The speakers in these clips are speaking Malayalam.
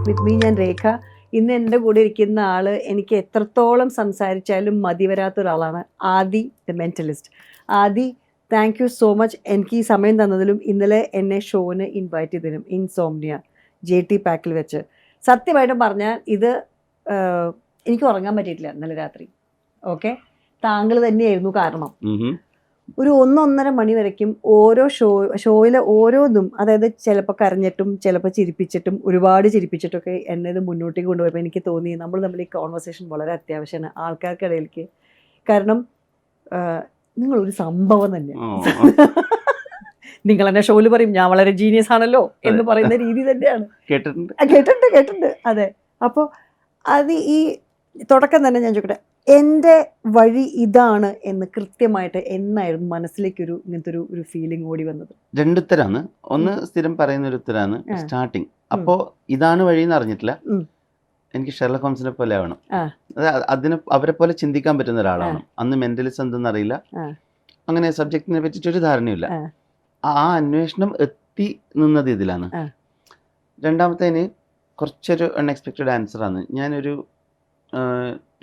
വിത്ത് മീ ഞാൻ രേഖ. ഇന്ന് എൻ്റെ കൂടെ ഇരിക്കുന്ന ആള് എനിക്ക് എത്രത്തോളം സംസാരിച്ചാലും മതി വരാത്ത ഒരാളാണ് Aadi the mentalist. Aadi, thank you so much എനിക്ക് ഈ സമയം തന്നതിലും ഇന്നലെ എന്നെ ഷോന് ഇൻവൈറ്റ് ചെയ്തതിനും. ഇൻസോംനിയ JT പാക്കിൽ വെച്ച് സത്യമായിട്ടും പറഞ്ഞാൽ ഇത് എനിക്ക് ഉറങ്ങാൻ പറ്റിയിട്ടില്ല ഇന്നലെ രാത്രി. താങ്കൾ തന്നെയായിരുന്നു കാരണം. ഒരു 1-1.5 മണി വരയ്ക്കും ഓരോ ഷോയിലെ ഓരോന്നും, അതായത് ചിലപ്പോൾ കരഞ്ഞിട്ടും ചിലപ്പോൾ ചിരിപ്പിച്ചിട്ടും ഒരുപാട് ചിരിപ്പിച്ചിട്ടൊക്കെ എന്നെ ഇത് മുന്നോട്ടേക്ക് കൊണ്ടുപോയപ്പോൾ എനിക്ക് തോന്നി നമ്മൾ തമ്മിൽ ഈ കോൺവെർസേഷൻ വളരെ അത്യാവശ്യമാണ് ആൾക്കാർക്കിടയിലേക്ക്. കാരണം നിങ്ങളൊരു സംഭവം തന്നെയാണ്. നിങ്ങൾ എന്നെ ഷോയിൽ പറയും ഞാൻ വളരെ ജീനിയസ് ആണല്ലോ എന്ന് പറയുന്ന രീതി തന്നെയാണ്. കേട്ടിട്ടുണ്ട്. അതെ. അപ്പോൾ അത് ഈ തുടക്കം തന്നെ ഞാൻ ചോദിക്കട്ടെ, എൻ്റെ വഴി ഇതാണ് എന്ന് കൃത്യമായിട്ട് എന്നായിരുന്നു മനസ്സിലേക്കൊരു ഇങ്ങനത്തെ ഒരു ഫീലിംഗ് ഓടി വന്നത്? രണ്ടുത്തരാണ്. ഒന്ന് സ്ഥിരം പറയുന്ന ഒരു ഉത്തരാണ് സ്റ്റാർട്ടിങ്. അപ്പോ ഇതാണ് വഴി എന്ന് അറിഞ്ഞിട്ടില്ല. എനിക്ക് ഷെർലക് ഹോംസിനെ പോലെ ആവണം, അതിന് അവരെ പോലെ ചിന്തിക്കാൻ പറ്റുന്ന ഒരാളാണ്. അന്ന് മെന്റലിസം എന്തെന്ന് അറിയില്ല, അങ്ങനെ സബ്ജക്റ്റിനെ പറ്റിയിട്ടൊരു ധാരണയില്ല. ആ അന്വേഷണം എത്തി നിന്നത് ഇതിലാണ്. രണ്ടാമത്തേന് കുറച്ചൊരു അൺഎക്സ്പെക്റ്റഡ് ആൻസറാണ്. ഞാനൊരു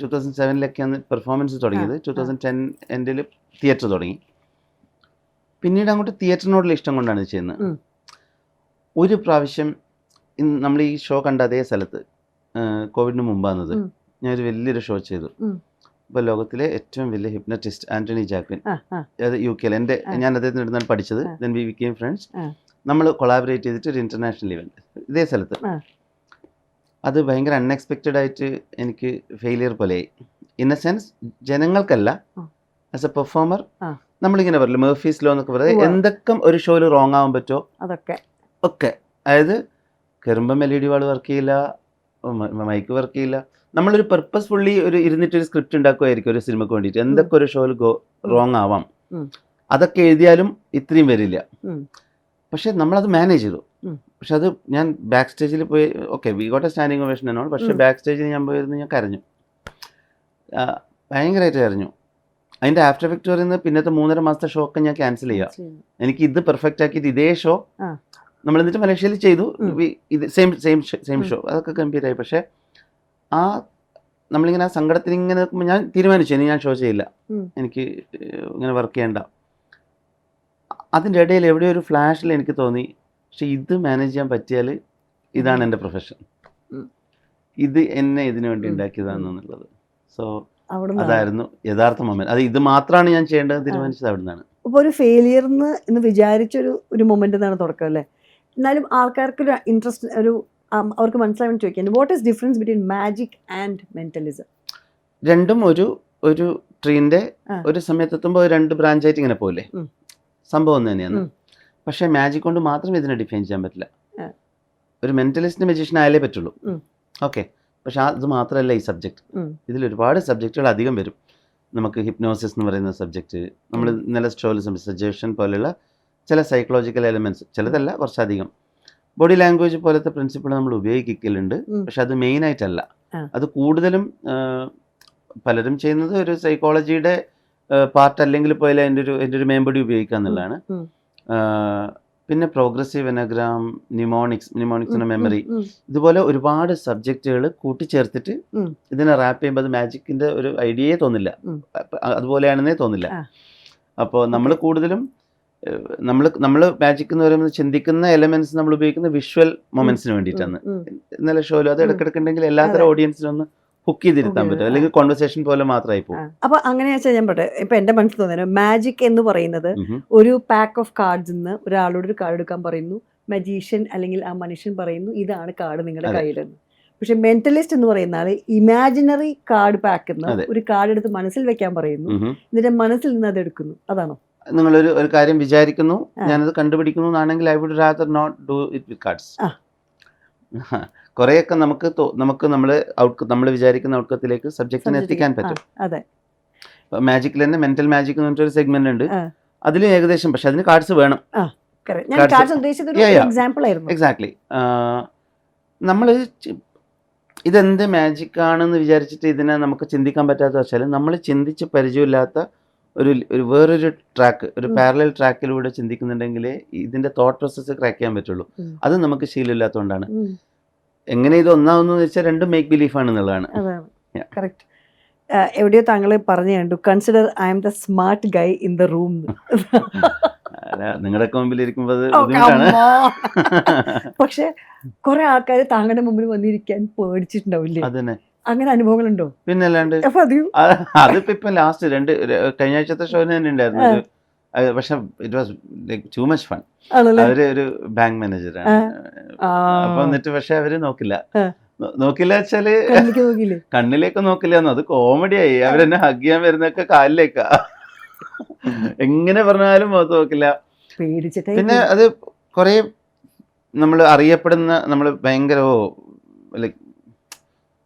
2007 പെർഫോമൻസ് തുടങ്ങിയത്. 2010 എൻഡിൽ തിയേറ്റർ തുടങ്ങി. പിന്നീട് അങ്ങോട്ട് തിയേറ്ററിനോടുള്ള ഇഷ്ടം കൊണ്ടാണ് ഇത് ചെയ്യുന്നത്. ഒരു പ്രാവശ്യം നമ്മൾ ഈ ഷോ കണ്ട അതേ സ്ഥലത്ത് കോവിഡിന് മുമ്പാണത്, ഞാനൊരു വലിയൊരു ഷോ ചെയ്തു. ഇപ്പോൾ ലോകത്തിലെ ഏറ്റവും വലിയ ഹിപ്നറ്റിസ്റ്റ് ആന്റണി ജാക്വിൻ, അത് UK ഞാൻ അദ്ദേഹത്തിൻ്റെ അടുത്താണ് പഠിച്ചത്. Then we became friends. നമ്മൾ കൊളാബറേറ്റ് ചെയ്തിട്ട് ഒരു ഇന്റർനാഷണൽ ഇവന്റ് ഇതേ സ്ഥലത്ത്. അത് ഭയങ്കര അൺഎക്സ്പെക്റ്റഡ് ആയിട്ട് എനിക്ക് ഫെയിലിയർ പോലെയായി. ഇൻ എ സെൻസ് ജനങ്ങൾക്കല്ല, ആസ് എ പെർഫോമർ നമ്മളിങ്ങനെ പറയില്ല മേർഫീസ് ലോ എന്നൊക്കെ പറയുന്നത്, എന്തൊക്കെ ഒരു ഷോയിൽ റോങ് ആവാൻ പറ്റുമോ ഒക്കെ. അതായത് കയറുമ്പം LED വാൾ വർക്ക് ചെയ്യില്ല, മൈക്ക് വർക്ക് ചെയ്യില്ല. നമ്മളൊരു പർപ്പസ്ഫുള്ളി ഇരുന്നിട്ടൊരു സ്ക്രിപ്റ്റ് ഉണ്ടാക്കുമായിരിക്കും ഒരു സിനിമയ്ക്ക് വേണ്ടിയിട്ട്. എന്തൊക്കെ ഒരു ഷോയിൽ റോങ് ആവാം, അതൊക്കെ എഴുതിയാലും ഇത്രയും വരില്ല. പക്ഷെ നമ്മളത് മാനേജ് ചെയ്തു. പക്ഷെ അത് ഞാൻ ബാക്ക് സ്റ്റേജിൽ പോയി, we got A standing ovation എന്നാണ്. പക്ഷെ ബാക്ക് സ്റ്റേജിൽ ഞാൻ പോയിരുന്നു, ഞാൻ കരഞ്ഞു, ഭയങ്കരമായിട്ട് കരഞ്ഞു. അതിൻ്റെ ആഫ്റ്റർ എഫക്റ്റ് പറയുന്നത് പിന്നത്തെ 3.5 മാസത്തെ ഷോ ഒക്കെ ഞാൻ ക്യാൻസൽ ചെയ്യാം. എനിക്ക് ഇത് പെർഫെക്റ്റ് ആക്കിയിട്ട് ഇതേ ഷോ നമ്മൾ എന്നിട്ട് മലേഷ്യയിൽ ചെയ്തു. ഇത് സെയിം ഷോ, അതൊക്കെ ഗംഭീരമായി. പക്ഷെ നമ്മളിങ്ങനെ ആ സങ്കടത്തിൽ ഇങ്ങനെ നിൽക്കുമ്പോൾ ഞാൻ തീരുമാനിച്ചു ഇനി ഞാൻ ഷോ ചെയ്യില്ല, എനിക്ക് ഇങ്ങനെ വർക്ക് ചെയ്യണ്ട. അതിൻ്റെ ഇടയിൽ എവിടെയോ ഒരു ഫ്ലാഷിൽ എനിക്ക് തോന്നി, പക്ഷെ ഇത് മാനേജ് ചെയ്യാൻ പറ്റിയാൽ ഇതാണ് എൻ്റെ പ്രൊഫഷൻ, ഇത് എന്നെ ഇതിനു വേണ്ടി ഉണ്ടാക്കിയതാണെന്നുള്ളത്. സോ അതായിരുന്നു യഥാർത്ഥ മൊമെന്റ്. അത് ഇത് മാത്രമാണ് ഞാൻ ചെയ്യേണ്ടത് തീരുമാനിച്ചത് അവിടുന്നാണ്. അപ്പോൾ ഒരു ഫെയിലിയർ എന്ന് വിചാരിച്ചൊരു മൊമെന്റ് എന്നാണ് തുടക്കം അല്ലേ? എന്നാലും ആൾക്കാർക്ക് ഒരു ഇൻട്രസ്റ്റ്, അവർക്ക് മനസ്സിലാവാൻ ചോദിക്കാൻ, what is difference between magic and mentalism? രണ്ടും ഒരു ട്രീൻ്റെ ഒരു സമയത്തെത്തുമ്പോൾ 2 ബ്രാഞ്ചായിട്ട് ഇങ്ങനെ പോലെ സംഭവം തന്നെയാണ്. പക്ഷേ മാജിക് കൊണ്ട് മാത്രം ഇതിനെ ഡിഫൈൻ ചെയ്യാൻ പറ്റില്ല. ഒരു മെന്റലിസ്റ്റ് മജീഷ്യൻ ആയാലേ പറ്റുള്ളൂ. പക്ഷെ അത് മാത്രമല്ല ഈ സബ്ജക്റ്റ്. ഇതിൽ ഒരുപാട് സബ്ജക്റ്റുകൾ അധികം വരും. നമുക്ക് ഹിപ്നോസിസ് എന്ന് പറയുന്ന സബ്ജക്റ്റ്, നമ്മൾ ഇന്നലെ സ്റ്റോറിൽ സജഷൻ പോലെയുള്ള ചില സൈക്കോളജിക്കൽ എലിമെന്റ്സ്, ചിലതല്ല കുറച്ചധികം. ബോഡി ലാംഗ്വേജ് പോലത്തെ പ്രിൻസിപ്പിൾ നമ്മൾ ഉപയോഗിക്കലുണ്ട്, പക്ഷെ അത് മെയിൻ ആയിട്ടല്ല. അത് കൂടുതലും പലരും ചെയ്യുന്നത് ഒരു സൈക്കോളജിയുടെ പാർട്ട് അല്ലെങ്കിൽ പോയാൽ എൻ്റെ ഒരു മേമ്പടി ഉപയോഗിക്കുക എന്നുള്ളതാണ്. പിന്നെ പ്രോഗ്രസീവ് എനഗ്രാം, നിമോണിക്സിന്റെ മെമ്മറി, ഇതുപോലെ ഒരുപാട് സബ്ജക്റ്റുകൾ കൂട്ടിച്ചേർത്തിട്ട് ഇതിനെ റാപ്പ് ചെയ്യുമ്പോൾ അത് മാജിക്കിന്റെ ഒരു ഐഡിയയെ തോന്നില്ല, അതുപോലെയാണെന്നേ തോന്നില്ല. അപ്പോൾ നമ്മൾ കൂടുതലും നമ്മൾ മാജിക് എന്ന് പറയുമ്പോൾ ചിന്തിക്കുന്ന എലമെന്റ്സ് നമ്മൾ ഉപയോഗിക്കുന്ന വിഷ്വൽ മൊമെന്റ്സിന് വേണ്ടിയിട്ടാണ്. ഇന്നലെ ഷോയിലും അത് ഇടയ്ക്കിടയ്ക്ക് ഉണ്ടെങ്കിൽ എല്ലാത്തരം ഓഡിയൻസിനും ഒന്ന് ഹുക്ക് ചെയ്തിരുത്താൻ പറ്റും, അല്ലെങ്കിൽ കോൺവെർസേഷൻ പോലെ മാത്രമായി പോകും. അപ്പൊ അങ്ങനെ വെച്ചാൽ ഞാൻ പറട്ടെ, ഇപ്പൊ എന്റെ മനസ്സിൽ തോന്നുന്നത് മാജിക് എന്ന് പറയുന്നത് ഒരു പാക്ക് ഓഫ് കാർഡ്സ് നിന്ന് ഒരാളോട് ഒരു കാർഡ് എടുക്കാൻ പറയുന്നു, മജീഷ്യൻ അല്ലെങ്കിൽ ആ മനുഷ്യൻ പറയുന്നു ഇതാണ് കാർഡ് നിങ്ങളുടെ കയ്യിലെന്ന്. പക്ഷെ മെന്റലിസ്റ്റ് എന്ന് പറയുന്ന ആള് ഇമാജിനറി കാർഡ് പാക്ക് എന്ന് ഒരു കാർഡ് എടുത്ത് മനസ്സിൽ വെക്കാൻ പറയുന്നു, എന്നിട്ട് മനസ്സിൽ നിന്ന് അത് എടുക്കുന്നു. അതാണോ? നിങ്ങളൊരു കാര്യം വിചാരിക്കുന്നു, ഞാനത് കണ്ടുപിടിക്കുന്നു എന്നാണെങ്കിൽ I would rather not do it with cards. കുറെയൊക്കെ നമുക്ക് നമ്മൾ വിചാരിക്കുന്ന ഔട്ട്കത്തിലേക്ക് സബ്ജക്റ്റിനെ എത്തിക്കാൻ പറ്റും. മാജിക്കിൽ തന്നെ മെന്റൽ മാജിക് എന്ന് പറഞ്ഞൊരു സെഗ്മെന്റ് ഉണ്ട്, അതിൽ ഏകദേശം, പക്ഷെ അതിന് കാർഡ്സ് വേണം. എക്സാക്ട്ലി. നമ്മൾ ഇതെന്ത് മാജിക് ആണെന്ന് വിചാരിച്ചിട്ട് ഇതിനെ നമുക്ക് ചിന്തിക്കാൻ പറ്റാത്ത വെച്ചാൽ നമ്മൾ ചിന്തിച്ച് പരിചയമില്ലാത്ത വേറൊരു ട്രാക്ക്, ഒരു പാരലൽ ട്രാക്കിലൂടെ ചിന്തിക്കുന്നുണ്ടെങ്കിൽ ഇതിന്റെ തോട്ട് പ്രോസസ്സ് ക്രാക്ക് ചെയ്യാൻ പറ്റുള്ളൂ. അത് നമുക്ക് ശീലമില്ലാത്തതുകൊണ്ടാണ്. എങ്ങനെ ഇത് ഒന്നാവുന്ന വെച്ചാൽ രണ്ടും മേക്ക് ബിലീഫ് ആണെന്നുള്ളതാണ്. അതാണ് Yeah. കറക്റ്റ്. എവിടെയോ താങ്കൾ പറഞ്ഞു കണ്ടു, consider I M the smart Guy in the room. നിങ്ങളുടെ മുമ്പിൽ ഇരിക്കുമ്പോൾ അത് ബുദ്ധിമുട്ടാണ്. പക്ഷെ കുറെ ആൾക്കാർ താങ്കളുടെ മുമ്പിൽ വന്നിരിക്കാൻ പേടിച്ചിട്ടുണ്ടാവില്ലേ? അതന്നെ, അങ്ങനെ അനുഭവങ്ങളുണ്ടോ? പിന്നെ അല്ലാണ്ട്. അപ്പൊ അത് അതിപ്പോ ഇപ്പൊ ലാസ്റ്റ് കഴിഞ്ഞ ആഴ്ചത്തെ ഷോന് തന്നെ ഉണ്ടായിരുന്നു ഒരു, പക്ഷെ it was like too much fun. അവര് ഒരു ബാങ്ക് മാനേജറാണ്. അപ്പൊ എന്നിട്ട് പക്ഷെ അവര് നോക്കില്ല വെച്ചാല് കണ്ണിലേക്ക് നോക്കില്ലെന്നോ, അത് കോമഡിയായി. അവരെന്നെ ഹഗ് ചെയ്യാൻ വരുന്നൊക്കെ കാലിലേക്കാ, എങ്ങനെ പറഞ്ഞാലും മുഖത്ത് നോക്കില്ല. പിന്നെ അത് കുറെ നമ്മൾ അറിയപ്പെടുന്ന, നമ്മൾ ഭയങ്കര ലൈക്ക്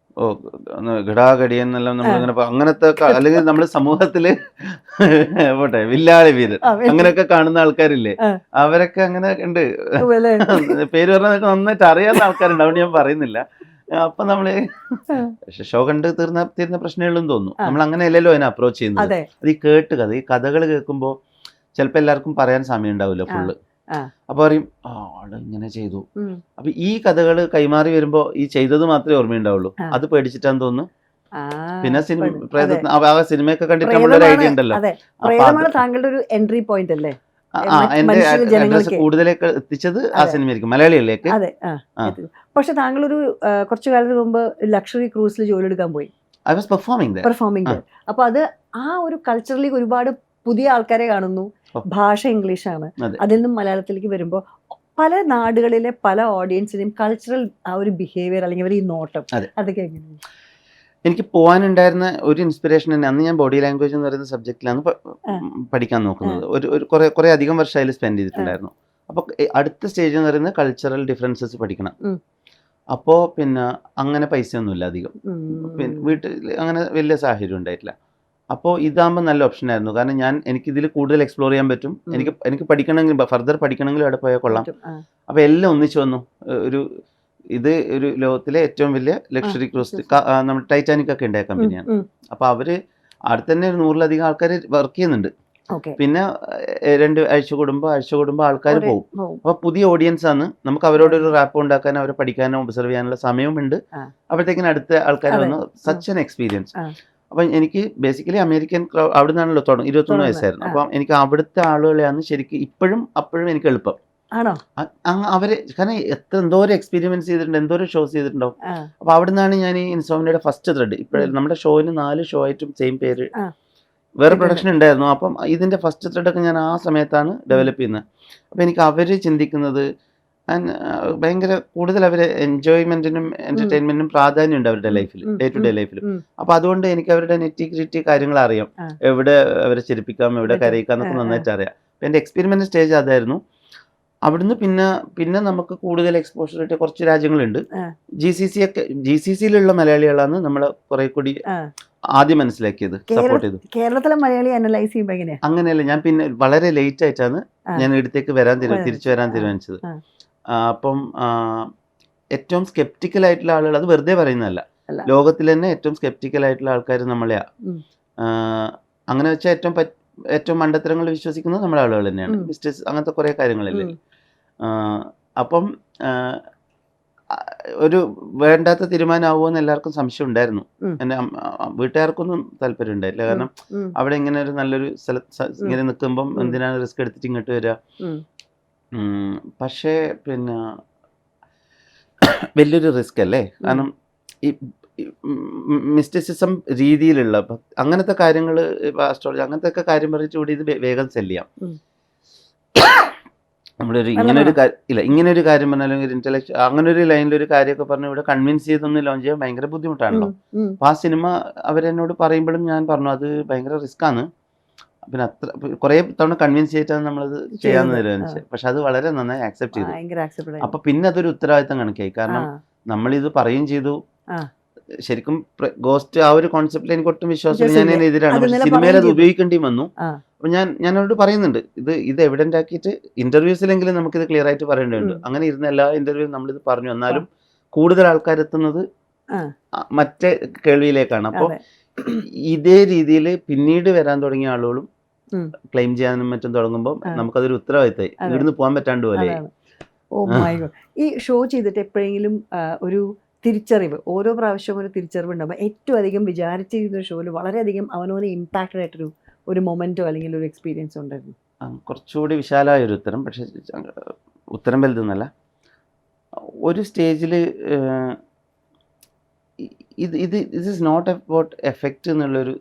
ഗടാഗടിയൻ എന്നെല്ലാം നമ്മളിങ്ങനെ അങ്ങനത്തെ അല്ലെങ്കിൽ നമ്മൾ സമൂഹത്തില് പോട്ടെ വില്ലാളി വീരൻ അങ്ങനെയൊക്കെ കാണുന്ന ആൾക്കാരില്ലേ, അവരൊക്കെ അങ്ങനെ ഉണ്ട്. പേര് പറഞ്ഞാൽ നന്നായിട്ട് അറിയാവുന്ന ആൾക്കാരുണ്ട്, അതുകൊണ്ട് ഞാൻ പറയുന്നില്ല. അപ്പൊ നമ്മള് ഷോ കണ്ട് തീർന്ന പ്രശ്നങ്ങളും തോന്നുന്നു. നമ്മൾ അങ്ങനെയല്ലല്ലോ അതിനെ അപ്രോച്ച് ചെയ്യുന്നത്. അത് ഈ കഥകൾ കേൾക്കുമ്പോൾ ചിലപ്പോൾ എല്ലാവർക്കും പറയാൻ സമയം ഉണ്ടാവില്ല ഫുള്ള്. അപ്പൊ പറയും ആള് ഇങ്ങനെ ചെയ്തു. അപ്പൊ ഈ കഥകൾ കൈമാറി വരുമ്പോ ഈ ചെയ്തത് മാത്രമേ ഓർമ്മയുണ്ടാവുള്ളൂ. അത് പേടിച്ചിട്ടാന്ന് തോന്നുന്നു. പിന്നെ സിനിമയൊക്കെ കണ്ടിട്ട് നമ്മളൊരു ഐഡിയ ഉണ്ടല്ലോ. താങ്കളുടെ ഒരു എൻട്രി പോയിന്റ് അല്ലേ? എന്റെ അഡ്രസ് കൂടുതലേക്ക് എത്തിച്ചത് ആ സിനിമയായിരിക്കും, മലയാളികളിലേക്ക്. അതെ. പക്ഷെ താങ്കളൊരു കുറച്ചു കാലത്തിന് മുമ്പ് ലക്ഷറി ക്രൂസിൽ ജോലി എടുക്കാൻ പോയി. I was performing. അപ്പൊ അത് ആ ഒരു കൾച്ചറിലേക്ക് ഒരുപാട് പുതിയ ആൾക്കാരെ കാണുന്നു. ഭാഷ ഇംഗ്ലീഷാണ്. അതിൽ നിന്നും മലയാളത്തിലേക്ക് വരുമ്പോൾ പല നാടുകളിലെ പല ഓഡിയൻസിനെയും കൾച്ചറൽ ആ ഒരു ബിഹേവിയർ അല്ലെങ്കിൽ ഈ നോട്ടം അതൊക്കെ എങ്ങനെയാണ്? എനിക്ക് പോകാനുണ്ടായിരുന്ന ഒരു ഇൻസ്പിറേഷൻ തന്നെ, അന്ന് ഞാൻ ബോഡി ലാംഗ്വേജ് എന്ന് പറയുന്ന സബ്ജക്റ്റിലാണ് പഠിക്കാൻ നോക്കുന്നത്. ഒരു കുറെ അധികം വർഷം അതിൽ സ്പെൻഡ് ചെയ്തിട്ടുണ്ടായിരുന്നു. അപ്പോൾ അടുത്ത സ്റ്റേജ് എന്ന് പറയുന്നത് കൾച്ചറൽ ഡിഫറൻസസ് പഠിക്കണം. അപ്പോൾ പിന്നെ അങ്ങനെ പൈസയൊന്നുമില്ല അധികം, പിന്നെ വീട്ടിൽ അങ്ങനെ വലിയ സാഹചര്യം ഉണ്ടായിട്ടില്ല. അപ്പോൾ ഇതാകുമ്പോൾ നല്ല ഓപ്ഷൻ ആയിരുന്നു. കാരണം എനിക്കിതിൽ കൂടുതൽ എക്സ്പ്ലോർ ചെയ്യാൻ പറ്റും. എനിക്ക് പഠിക്കണമെങ്കിൽ ഫർദർ പഠിക്കണമെങ്കിലും അവിടെ പോയാൽ കൊള്ളാം. അപ്പോൾ എല്ലാം ഒന്നിച്ചു വന്നു. ഒരു ലോകത്തിലെ ഏറ്റവും വലിയ ലക്ഷറി ക്രൂസ്, നമ്മൾ ടൈറ്റാനിക് ഒക്കെ ഉണ്ടായ കമ്പനിയാണ്. അപ്പോൾ അവര് അടുത്ത് തന്നെ 100-ലധികം ആൾക്കാർ വർക്ക് ചെയ്യുന്നുണ്ട്. പിന്നെ 2 ആഴ്ച കൂടുമ്പോൾ ആൾക്കാർ പോകും. അപ്പോൾ പുതിയ ഓഡിയൻസ് ആണ്. നമുക്ക് അവരോടൊരു റാപ്പ് ഉണ്ടാക്കാനോ അവരെ പഠിക്കാനോ ഒബ്സർവ് ചെയ്യാനുള്ള സമയമുണ്ട്. അപ്പോഴത്തേക്കിനും അടുത്ത ആൾക്കാർ വന്നു. Such an experience. അപ്പം എനിക്ക് ബേസിക്കലി അമേരിക്കൻ അവിടെ നിന്നാണല്ലോ 21 വയസ്സായിരുന്നു. അപ്പം എനിക്ക് അവിടുത്തെ ആളുകളെയാണ് ശരിക്കും അപ്പോഴും എനിക്ക് എളുപ്പം. അവര് കാരണം എന്തോരം എക്സ്പീരിമെന്റ്സ് ചെയ്തിട്ടുണ്ട്, എന്തോരം ഷോസ് ചെയ്തിട്ടുണ്ടാവും. അപ്പൊ അവിടെ നിന്നാണ് ഞാൻ ഈ ഇൻസോംനിയയുടെ ഫസ്റ്റ് ത്രെഡ്. ഇപ്പോഴും നമ്മുടെ ഷോയിന് 4 ഷോ ആയിട്ടും സെയിം പേര്, വേറെ പ്രൊഡക്ഷൻ ഉണ്ടായിരുന്നു. അപ്പം ഇതിന്റെ ഫസ്റ്റ് ത്രെഡൊക്കെ ഞാൻ ആ സമയത്താണ് ഡെവലപ്പ് ചെയ്യുന്നത്. അപ്പൊ എനിക്ക് അവര് ചിന്തിക്കുന്നത് ഭയങ്കര കൂടുതൽ അവര് എൻജോയ്മെന്റിനും എന്റർടൈൻമെന്റിനും പ്രാധാന്യമുണ്ട് അവരുടെ ലൈഫിൽ, ഡേ ടു ഡേ ലൈഫിൽ. അപ്പൊ അതുകൊണ്ട് എനിക്ക് അവരുടെ നെറ്റിഗ്രിറ്റി കാര്യങ്ങൾ അറിയാം, എവിടെ അവരെ ചിരിപ്പിക്കാം, എവിടെ കരയിക്കാം എന്നൊക്കെ നന്നായിട്ട് അറിയാം. എന്റെ എക്സ്പെരിമെന്റ് സ്റ്റേജ് അതായിരുന്നു. അവിടുന്ന് പിന്നെ നമുക്ക് കൂടുതൽ എക്സ്പോഷർ കിട്ടിയ കുറച്ച് രാജ്യങ്ങളുണ്ട്. GCC-യിലുള്ള മലയാളികളാണ് നമ്മളെ കുറെ കൂടി ആദ്യം മനസ്സിലാക്കിയത്, സപ്പോർട്ട് ചെയ്തു. കേരളത്തിലെ മലയാളി അനലൈസ് ചെയ്യുമ്പോൾ എങ്ങനെയാ? അങ്ങനെയല്ല, ഞാൻ പിന്നെ വളരെ ലേറ്റ് ആയിട്ടാണ് ഞാൻ ഇടത്തേക്ക് തിരിച്ചു വരാൻ തീരുമാനിച്ചത്. അപ്പം ഏറ്റവും സ്കെപ്റ്റിക്കൽ ആയിട്ടുള്ള ആളുകൾ, അത് വെറുതെ പറയുന്നതല്ല, ലോകത്തിൽ തന്നെ ഏറ്റവും സ്കെപ്റ്റിക്കൽ ആയിട്ടുള്ള ആൾക്കാർ നമ്മളെയാ. അങ്ങനെ വെച്ചാൽ ഏറ്റവും മണ്ടത്തരങ്ങൾ വിശ്വസിക്കുന്നത് നമ്മുടെ ആളുകൾ തന്നെയാണ്. മിസ്റ്റേക്സ് അങ്ങനത്തെ കുറേ കാര്യങ്ങളില്ലേ. അപ്പം ഒരു വേണ്ടാത്ത തീരുമാനമാവുമോ എന്ന് എല്ലാവർക്കും സംശയം ഉണ്ടായിരുന്നു. എൻ്റെ വീട്ടുകാർക്കൊന്നും താല്പര്യം ഉണ്ടായില്ല. കാരണം അവിടെ ഇങ്ങനെ ഒരു നല്ലൊരു സ്ഥലത്ത് ഇങ്ങനെ നിൽക്കുമ്പം എന്തിനാണ് റിസ്ക് എടുത്തിട്ട് ഇങ്ങോട്ട് വരിക. പക്ഷേ പിന്നെ വലിയൊരു റിസ്ക് അല്ലേ. കാരണം ഈ മിസ്റ്റിസിസം രീതിയിലുള്ള അങ്ങനത്തെ കാര്യങ്ങൾ, ആസ്ട്രോളജി അങ്ങനത്തെ ഒക്കെ കാര്യം പറഞ്ഞുകൂടി ഇത് വേഗം സെല്ല് ചെയ്യാം. നമ്മളൊരു ഇങ്ങനെ ഒരു കാര്യം പറഞ്ഞാൽ ഇന്റലക്ച്വൽ അങ്ങനെ ഒരു ലൈനിലൊരു കാര്യമൊക്കെ പറഞ്ഞ് ഇവിടെ കൺവിൻസ് ചെയ്തൊന്ന് ലോഞ്ച് ചെയ്യാൻ ഭയങ്കര ബുദ്ധിമുട്ടാണല്ലോ. അപ്പൊ ആ സിനിമ അവരെന്നോട് പറയുമ്പോഴും ഞാൻ പറഞ്ഞു അത് ഭയങ്കര റിസ്ക് ആണ്. പിന്നെ കുറെ തവണ കൺവിൻസ് ചെയ്തിട്ടാണ് നമ്മളത് ചെയ്യാന്ന് തീരുമാനിച്ചത്. പക്ഷെ അത് വളരെ നന്നായി ആക്സെപ്റ്റ് ചെയ്തു. അപ്പൊ പിന്നെ അതൊരു ഉത്തരവാദിത്തം കണക്കായി. കാരണം നമ്മളിത് പറയുകയും ചെയ്തു. ശരിക്കും ഗോസ്റ്റ് ആ ഒരു കോൺസെപ്റ്റിൽ എനിക്ക് ഒട്ടും വിശ്വാസമില്ല, ഞാൻ അതിന് എതിരാണ്. പക്ഷെ സിനിമയിൽ അത് ഉപയോഗിക്കേണ്ടി വന്നു. അപ്പൊ ഞാൻ അവരോട് പറയുന്നുണ്ട്, ഇത് എവിഡന്റ് ആക്കിയിട്ട് ഇന്റർവ്യൂസിലെങ്കിലും നമുക്കിത് ക്ലിയർ ആയിട്ട് പറയേണ്ടതുണ്ട്. അങ്ങനെ ഇരുന്ന എല്ലാ ഇന്റർവ്യൂവും നമ്മളിത് പറഞ്ഞു. എന്നാലും കൂടുതൽ ആൾക്കാർ എത്തുന്നത് മറ്റേ കേൾവിയിലേക്കാണ്. അപ്പോൾ ഇതേ രീതിയിൽ പിന്നീട് വരാൻ തുടങ്ങിയ ആളുകളും ക്ലെയിം ചെയ്യാനും മറ്റും തുടങ്ങുമ്പോൾ നമുക്കതൊരു ഉത്തരവാദിത്തമായി, ഇവിടുന്ന് പോകാൻ പറ്റാണ്ട് പോലെ. Oh my God. ഈ ഷോ ചെയ്തിട്ട് എപ്പോഴെങ്കിലും ഒരു തിരിച്ചറിവ്, ഓരോ പ്രാവശ്യവും ഒരു തിരിച്ചറിവ് ഉണ്ടാകുമ്പോൾ ഏറ്റവും അധികം വിചാരിച്ചിരുന്ന ഷോയിൽ വളരെയധികം അവനവനെ ഇമ്പാക്റ്റഡ് ആയിട്ടൊരു ഒരു മൊമെന്റോ അല്ലെങ്കിൽ ഒരു എക്സ്പീരിയൻസ് ഉണ്ടായിരുന്നു? കുറച്ചുകൂടി വിശാലമായ ഒരു ഉത്തരം, പക്ഷെ ഉത്തരം വലുതെന്നല്ല. ഒരു സ്റ്റേജിൽ ഇത് ഈസ് നോട്ട് അബൌട്ട് എഫക്റ്റ് എന്നുള്ളൊരു,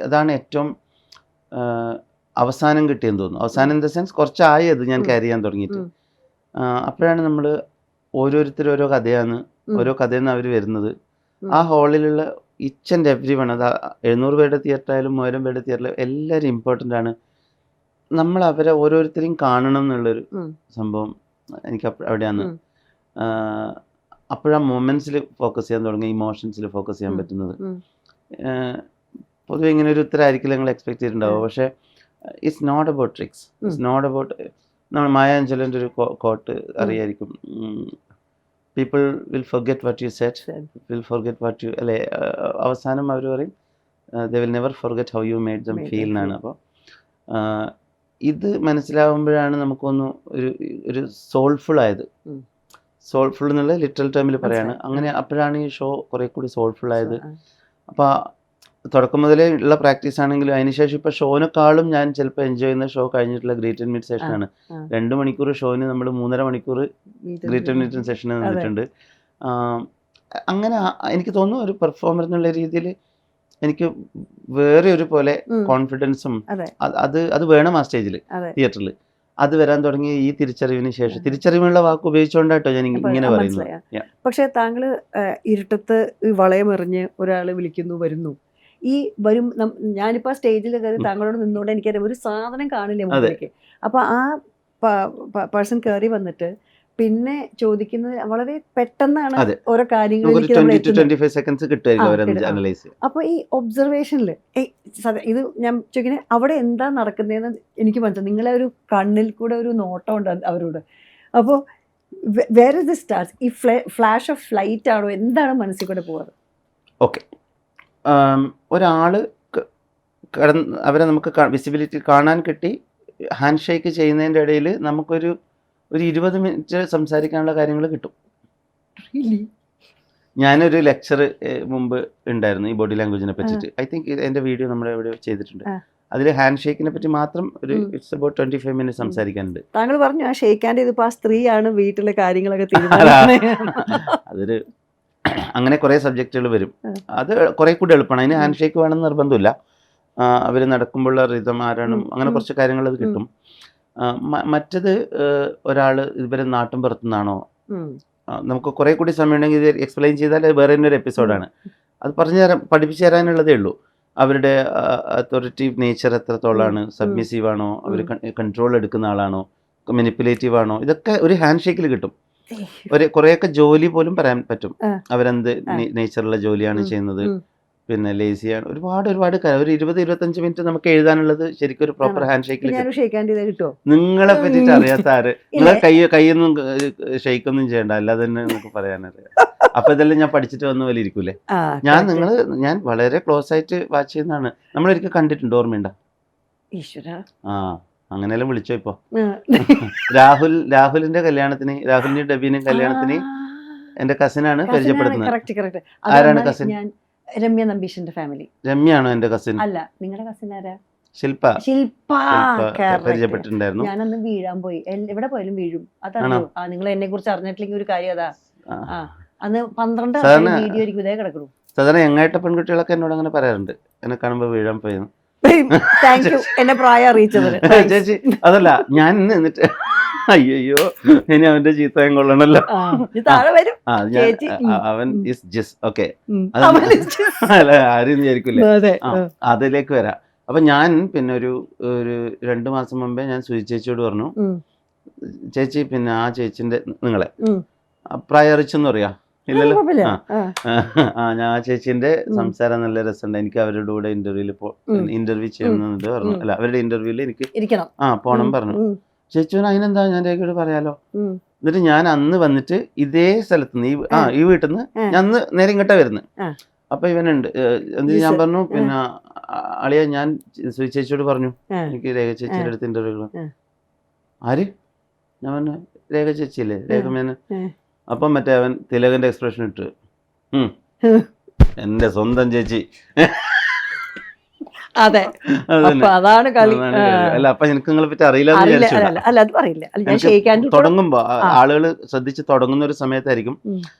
അതാണ് ഏറ്റവും അവസാനം കിട്ടിയെന്ന് തോന്നുന്നു. അവസാനം ഇൻ ദ സെൻസ് കുറച്ചായി അത് ഞാൻ ക്യാരി ചെയ്യാൻ തുടങ്ങിയിട്ട്. അപ്പോഴാണ് നമ്മൾ ഓരോരുത്തരും ഓരോ കഥയാണ്, ഓരോ കഥയിൽ നിന്ന് അവർ വരുന്നത്. ആ ഹാളിലുള്ള ഈച്ച് ആൻഡ് എവ്രി വൺ, അത് 700 പേരുടെ തിയേറ്റർ ആയാലും 1000 പേരുടെ തിയേറ്ററിലും എല്ലാവരും ഇമ്പോർട്ടൻ്റ് ആണ്. നമ്മൾ അവരെ ഓരോരുത്തരെയും കാണണം എന്നുള്ളൊരു സംഭവം എനിക്ക് അവിടെയാണ്. അപ്പോഴാ മൊമെന്റ്സിൽ ഫോക്കസ് ചെയ്യാൻ തുടങ്ങി, ഇമോഷൻസിൽ ഫോക്കസ് ചെയ്യാൻ പറ്റുന്നത്. പൊതുവെ ഇങ്ങനെ ഒരു ഉത്തരമായിരിക്കില്ല നിങ്ങൾ എക്സ്പെക്ട് ചെയ്തിട്ടുണ്ടാവുക, പക്ഷേ it's not about tricks, it's not about. നമ്മൾ മായ അഞ്ചലിൻ്റെ ഒരു കോട്ട് അറിയായിരിക്കും, people will forget what you said, will forget what you, അല്ലെ, അവസാനം അവർ പറയും they will never forget how you made them feel എന്നാണ്. അപ്പോൾ ഇത് മനസ്സിലാവുമ്പോഴാണ് നമുക്കൊന്ന് ഒരു സോൾഫുൾ ആയത്. സോൾഫുൾ എന്നുള്ള ലിറ്ററൽ ടേമിൽ പറയാണ്. അങ്ങനെ അപ്പോഴാണ് ഈ ഷോ കുറെ കൂടി സോൾഫുൾ ആയത്. അപ്പോൾ തുടക്കം മുതലേ ഉള്ള പ്രാക്ടീസ് ആണെങ്കിലും അതിനുശേഷം ഇപ്പോൾ ഷോനെക്കാളും ഞാൻ ചിലപ്പോൾ എൻജോയ് ചെയ്യുന്ന ഷോ കഴിഞ്ഞിട്ടുള്ള ഗ്രീറ്റ് ആൻഡ് മീറ്റ് സെഷനാണ്. 2 മണിക്കൂർ ഷോന് നമ്മൾ 3.5 മണിക്കൂർ ഗ്രീറ്റ് ആൻഡ് മീറ്റ് സെഷന് നിന്നിട്ടുണ്ട്. അങ്ങനെ എനിക്ക് തോന്നുന്നു ഒരു പെർഫോമർ എന്നുള്ള രീതിയിൽ എനിക്ക് വേറെ ഒരു പോലെ കോൺഫിഡൻസും അത് വേണം ആ സ്റ്റേജിൽ, തിയേറ്ററിൽ. അത് വരാൻ തുടങ്ങി ഈ തിരിച്ചറിവിന് ശേഷം. തിരിച്ചറിവുള്ള വാക്ക് ഉപയോഗിച്ചുകൊണ്ടാട്ടോ ഞാൻ ഇങ്ങനെ പറയുന്നത്. പക്ഷെ താങ്കൾ ഇരുട്ടത്ത് വളയമെറിഞ്ഞ് ഒരാൾ വിളിക്കുന്നു, വരുന്നു, ഈ വരും, ഞാനിപ്പോ സ്റ്റേജിൽ കയറി താങ്കളോട് നിന്നോണ്ട് എനിക്കറിയാം ഒരു സാധനം കാണില്ല മുമ്പിലേക്ക്. അപ്പൊ ആ പേഴ്സൺ കയറി വന്നിട്ട് പിന്നെ ചോദിക്കുന്നത് വളരെ പെട്ടെന്നാണ് ഓരോ കാര്യങ്ങൾ. അപ്പൊ ഈ ഒബ്സർവേഷനിൽ ഇത് ഞാൻ ചോദിക്കുന്നത് അവിടെ എന്താ നടക്കുന്നതെന്ന് എനിക്ക് മനസ്സിലായി. നിങ്ങളെ ഒരു കണ്ണിൽ കൂടെ ഒരു നോട്ടം ഉണ്ട് അവരോട്. അപ്പോൾ വേർ ഇസ് ദി സ്റ്റാർസ്? ഈ ഫ്ലാഷ് ഓഫ് ലൈറ്റ് ആണോ, എന്താണ് മനസ്സിൽ കൂടെ പോവാറ്? ഓക്കെ, ഒരാള് അവരെ നമുക്ക് വിസിബിലിറ്റി കാണാൻ കിട്ടി, ഹാൻഡ് ഷേക്ക് ചെയ്യുന്നതിൻ്റെ ഇടയിൽ നമുക്കൊരു 20 മിനിറ്റ് സംസാരിക്കാനുള്ള കാര്യങ്ങൾ കിട്ടും. ഞാനൊരു ലെക്ചർ മുമ്പ് ഉണ്ടായിരുന്നു ഈ ബോഡി ലാംഗ്വേജിനെ പറ്റിയിട്ട്. ഐ തിങ്ക് എൻ്റെ വീഡിയോ നമ്മുടെ എവിടെ ചെയ്തിട്ടുണ്ട്. അതിൽ ഹാൻഡ് ഷേക്കിനെ പറ്റി മാത്രം ഒരു ഇറ്റ്സ് അബൌട്ട് 25 മിനിറ്റ് സംസാരിക്കാനുണ്ട്. താങ്കൾ പറഞ്ഞു ആ ഷേക്ക് ഹാൻഡ് ഇതിപ്പോൾ ആ സ്ത്രീയാണ് വീട്ടിലെ കാര്യങ്ങളൊക്കെ തീരുമാനിക്കുന്നത്. അതൊരു അങ്ങനെ കുറേ സബ്ജക്റ്റുകൾ വരും. അത് കുറെ കൂടി എളുപ്പമാണ്. അതിന് ഹാൻഡ് ഷേക്ക് വേണമെന്ന് നിർബന്ധമില്ല. അവർ നടക്കുമ്പോഴുള്ള റിതം ആരാണ്, അങ്ങനെ കുറച്ച് കാര്യങ്ങൾ അത് കിട്ടും. മറ്റത് ഒരാൾ ഇവരെ നാട്ടും പുറത്തുനിന്നാണോ, നമുക്ക് കുറെ കൂടി സമയം ഉണ്ടെങ്കിൽ ഇത് എക്സ്പ്ലെയിൻ ചെയ്താൽ അത് വേറെ തന്നെ ഒരു എപ്പിസോഡാണ്. അത് പഠിപ്പിച്ചു തരാനുള്ളതേ ഉള്ളൂ. അവരുടെ അതോറിറ്റീവ് നേച്ചർ എത്രത്തോളമാണ്, സബ്മിസീവ് ആണോ, അവർ കൺട്രോൾ എടുക്കുന്ന ആളാണോ, മാനിപ്പുലേറ്റീവ് ആണോ, ഇതൊക്കെ ഒരു ഹാൻഡ് ഷേക്കിൽ കിട്ടും. കുറേയൊക്കെ ജോലി പോലും പറയാൻ പറ്റും. അവരെന്ത് നേച്ചറുള്ള ജോലിയാണ് ചെയ്യുന്നത്, പിന്നെ ലേസിയാണ്, ഒരുപാട് ഒരു 20-25 മിനിറ്റ് നമുക്ക് എഴുതാനുള്ളത് ശരിക്കും ഒരു പ്രോപ്പർ ഹാൻഡ് ഷേക്കിൽ. നിങ്ങളെ പറ്റിയിട്ട് അറിയാത്ത ആര്, നിങ്ങളെ കൈയൊന്നും ഷെയ്ക്കൊന്നും ചെയ്യണ്ട, അല്ലാതെ തന്നെ നമുക്ക് പറയാനറിയാം. അപ്പൊ ഇതെല്ലാം ഞാൻ പഠിച്ചിട്ട് വന്ന പോലെ ഇരിക്കൂലേ. ഞാൻ വളരെ ക്ലോസ് ആയിട്ട് വാച്ച് ചെയ്യുന്നതാണ്. നമ്മളൊരിക്കൽ കണ്ടിട്ടുണ്ട്, ഓർമ്മയുണ്ടോ? അങ്ങനെയെല്ലാം വിളിച്ചോ ഇപ്പൊ. രാഹുലിന്റെ കല്യാണത്തിന്, രാഹുലിന്റെ ഡബീന്റെ കല്യാണത്തിന് എന്റെ കസിനാണ് പരിചയപ്പെടുത്തുന്നത്. ആരാണ് കസിൻ? രമ്യ നമ്പീഷിന്റെ ഫാമിലി. രമ്യാണോ എന്റെ കസിൻ? അല്ല, നിങ്ങളുടെ കസിൻ ആരാ? ശില്പ പരിചയപ്പെട്ടിട്ടുണ്ടായിരുന്നു. ഞാനന്ന് വീഴാൻ പോയി. എവിടെ പോയാലും വീഴും. അതാണോ നിങ്ങൾ എന്നെ കുറിച്ച് അറിഞ്ഞിട്ടില്ലെങ്കിൽ ഒരു കാര്യം അതാ. അന്ന് 12 വീഡിയോ ആയിരിക്കും ഇതേ കിടക്കണു. സാധാരണ യങ്ങായിട്ട് പെൺകുട്ടികളൊക്കെ എന്നോട് അങ്ങനെ പറയാറുണ്ട്, എന്നെ കാണുമ്പോ വീഴാൻ പോയെന്ന്. എന്നെ പ്രായം അറിയിച്ചത് ചേച്ചി അതല്ല, ഞാൻ എന്നിട്ട് അയ്യോ ഇനി അവന്റെ ചീത്തയും കൊള്ളണല്ലോ. അവൻ ഇസ് ജിസ്. ഓക്കെ, അല്ല ആരും വിചാരിക്കില്ലേ. അതിലേക്ക് വരാം. അപ്പൊ ഞാൻ പിന്നെ ഒരു 2 മാസം മുമ്പേ ഞാൻ സുജി ചേച്ചിയോട് പറഞ്ഞു, ചേച്ചി പിന്നെ ആ ചേച്ചിന്റെ നിങ്ങളെ പ്രായം അറിയിച്ചെന്ന് പറയാ. ഇല്ലല്ലോ. ഞാൻ ആ ചേച്ചിന്റെ സംസാരം നല്ല രസമുണ്ട്, എനിക്ക് അവരുടെ കൂടെ ഇന്റർവ്യൂ ചെയ്യണമെന്നുണ്ട് പറഞ്ഞു. അല്ല, അവരുടെ ഇന്റർവ്യൂല് എനിക്ക് പോണം പറഞ്ഞു. ചേച്ചി അതിനെന്താ, ഞാൻ രേഖയോട് പറയാലോ. എന്നിട്ട് ഞാൻ അന്ന് വന്നിട്ട് ഇതേ സ്ഥലത്ത് നിന്ന് ഈ വീട്ടിൽ നിന്ന് ഞാൻ അന്ന് നേരെ ഇങ്ങോട്ടാ വരുന്നത്. അപ്പൊ ഇവനുണ്ട് എന്ത്, ഞാൻ പറഞ്ഞു പിന്നെ അളിയ ഞാൻ ചേച്ചിയോട് പറഞ്ഞു എനിക്ക് രേഖ ചേച്ചിയുടെ അടുത്ത് ഇന്റർവ്യൂ. ആര്? ഞാൻ പറഞ്ഞു രേഖ ചേച്ചിയില്ലേ, രേഖമേനൻ. അപ്പം മറ്റേ അവൻ തിലകന്റെ എക്സ്പ്രഷൻ ഇട്ട് എന്റെ സ്വന്തം ചേച്ചി. അതെ, അതാണ് കളി. അല്ല, അപ്പൊ എനിക്ക് നിങ്ങളെ പറ്റി അറിയില്ല. അല്ല, അത് പറയില്ല. തുടങ്ങുമ്പോ ആളുകൾ ശ്രദ്ധിച്ച് തുടങ്ങുന്ന ഒരു സമയത്തായിരിക്കും,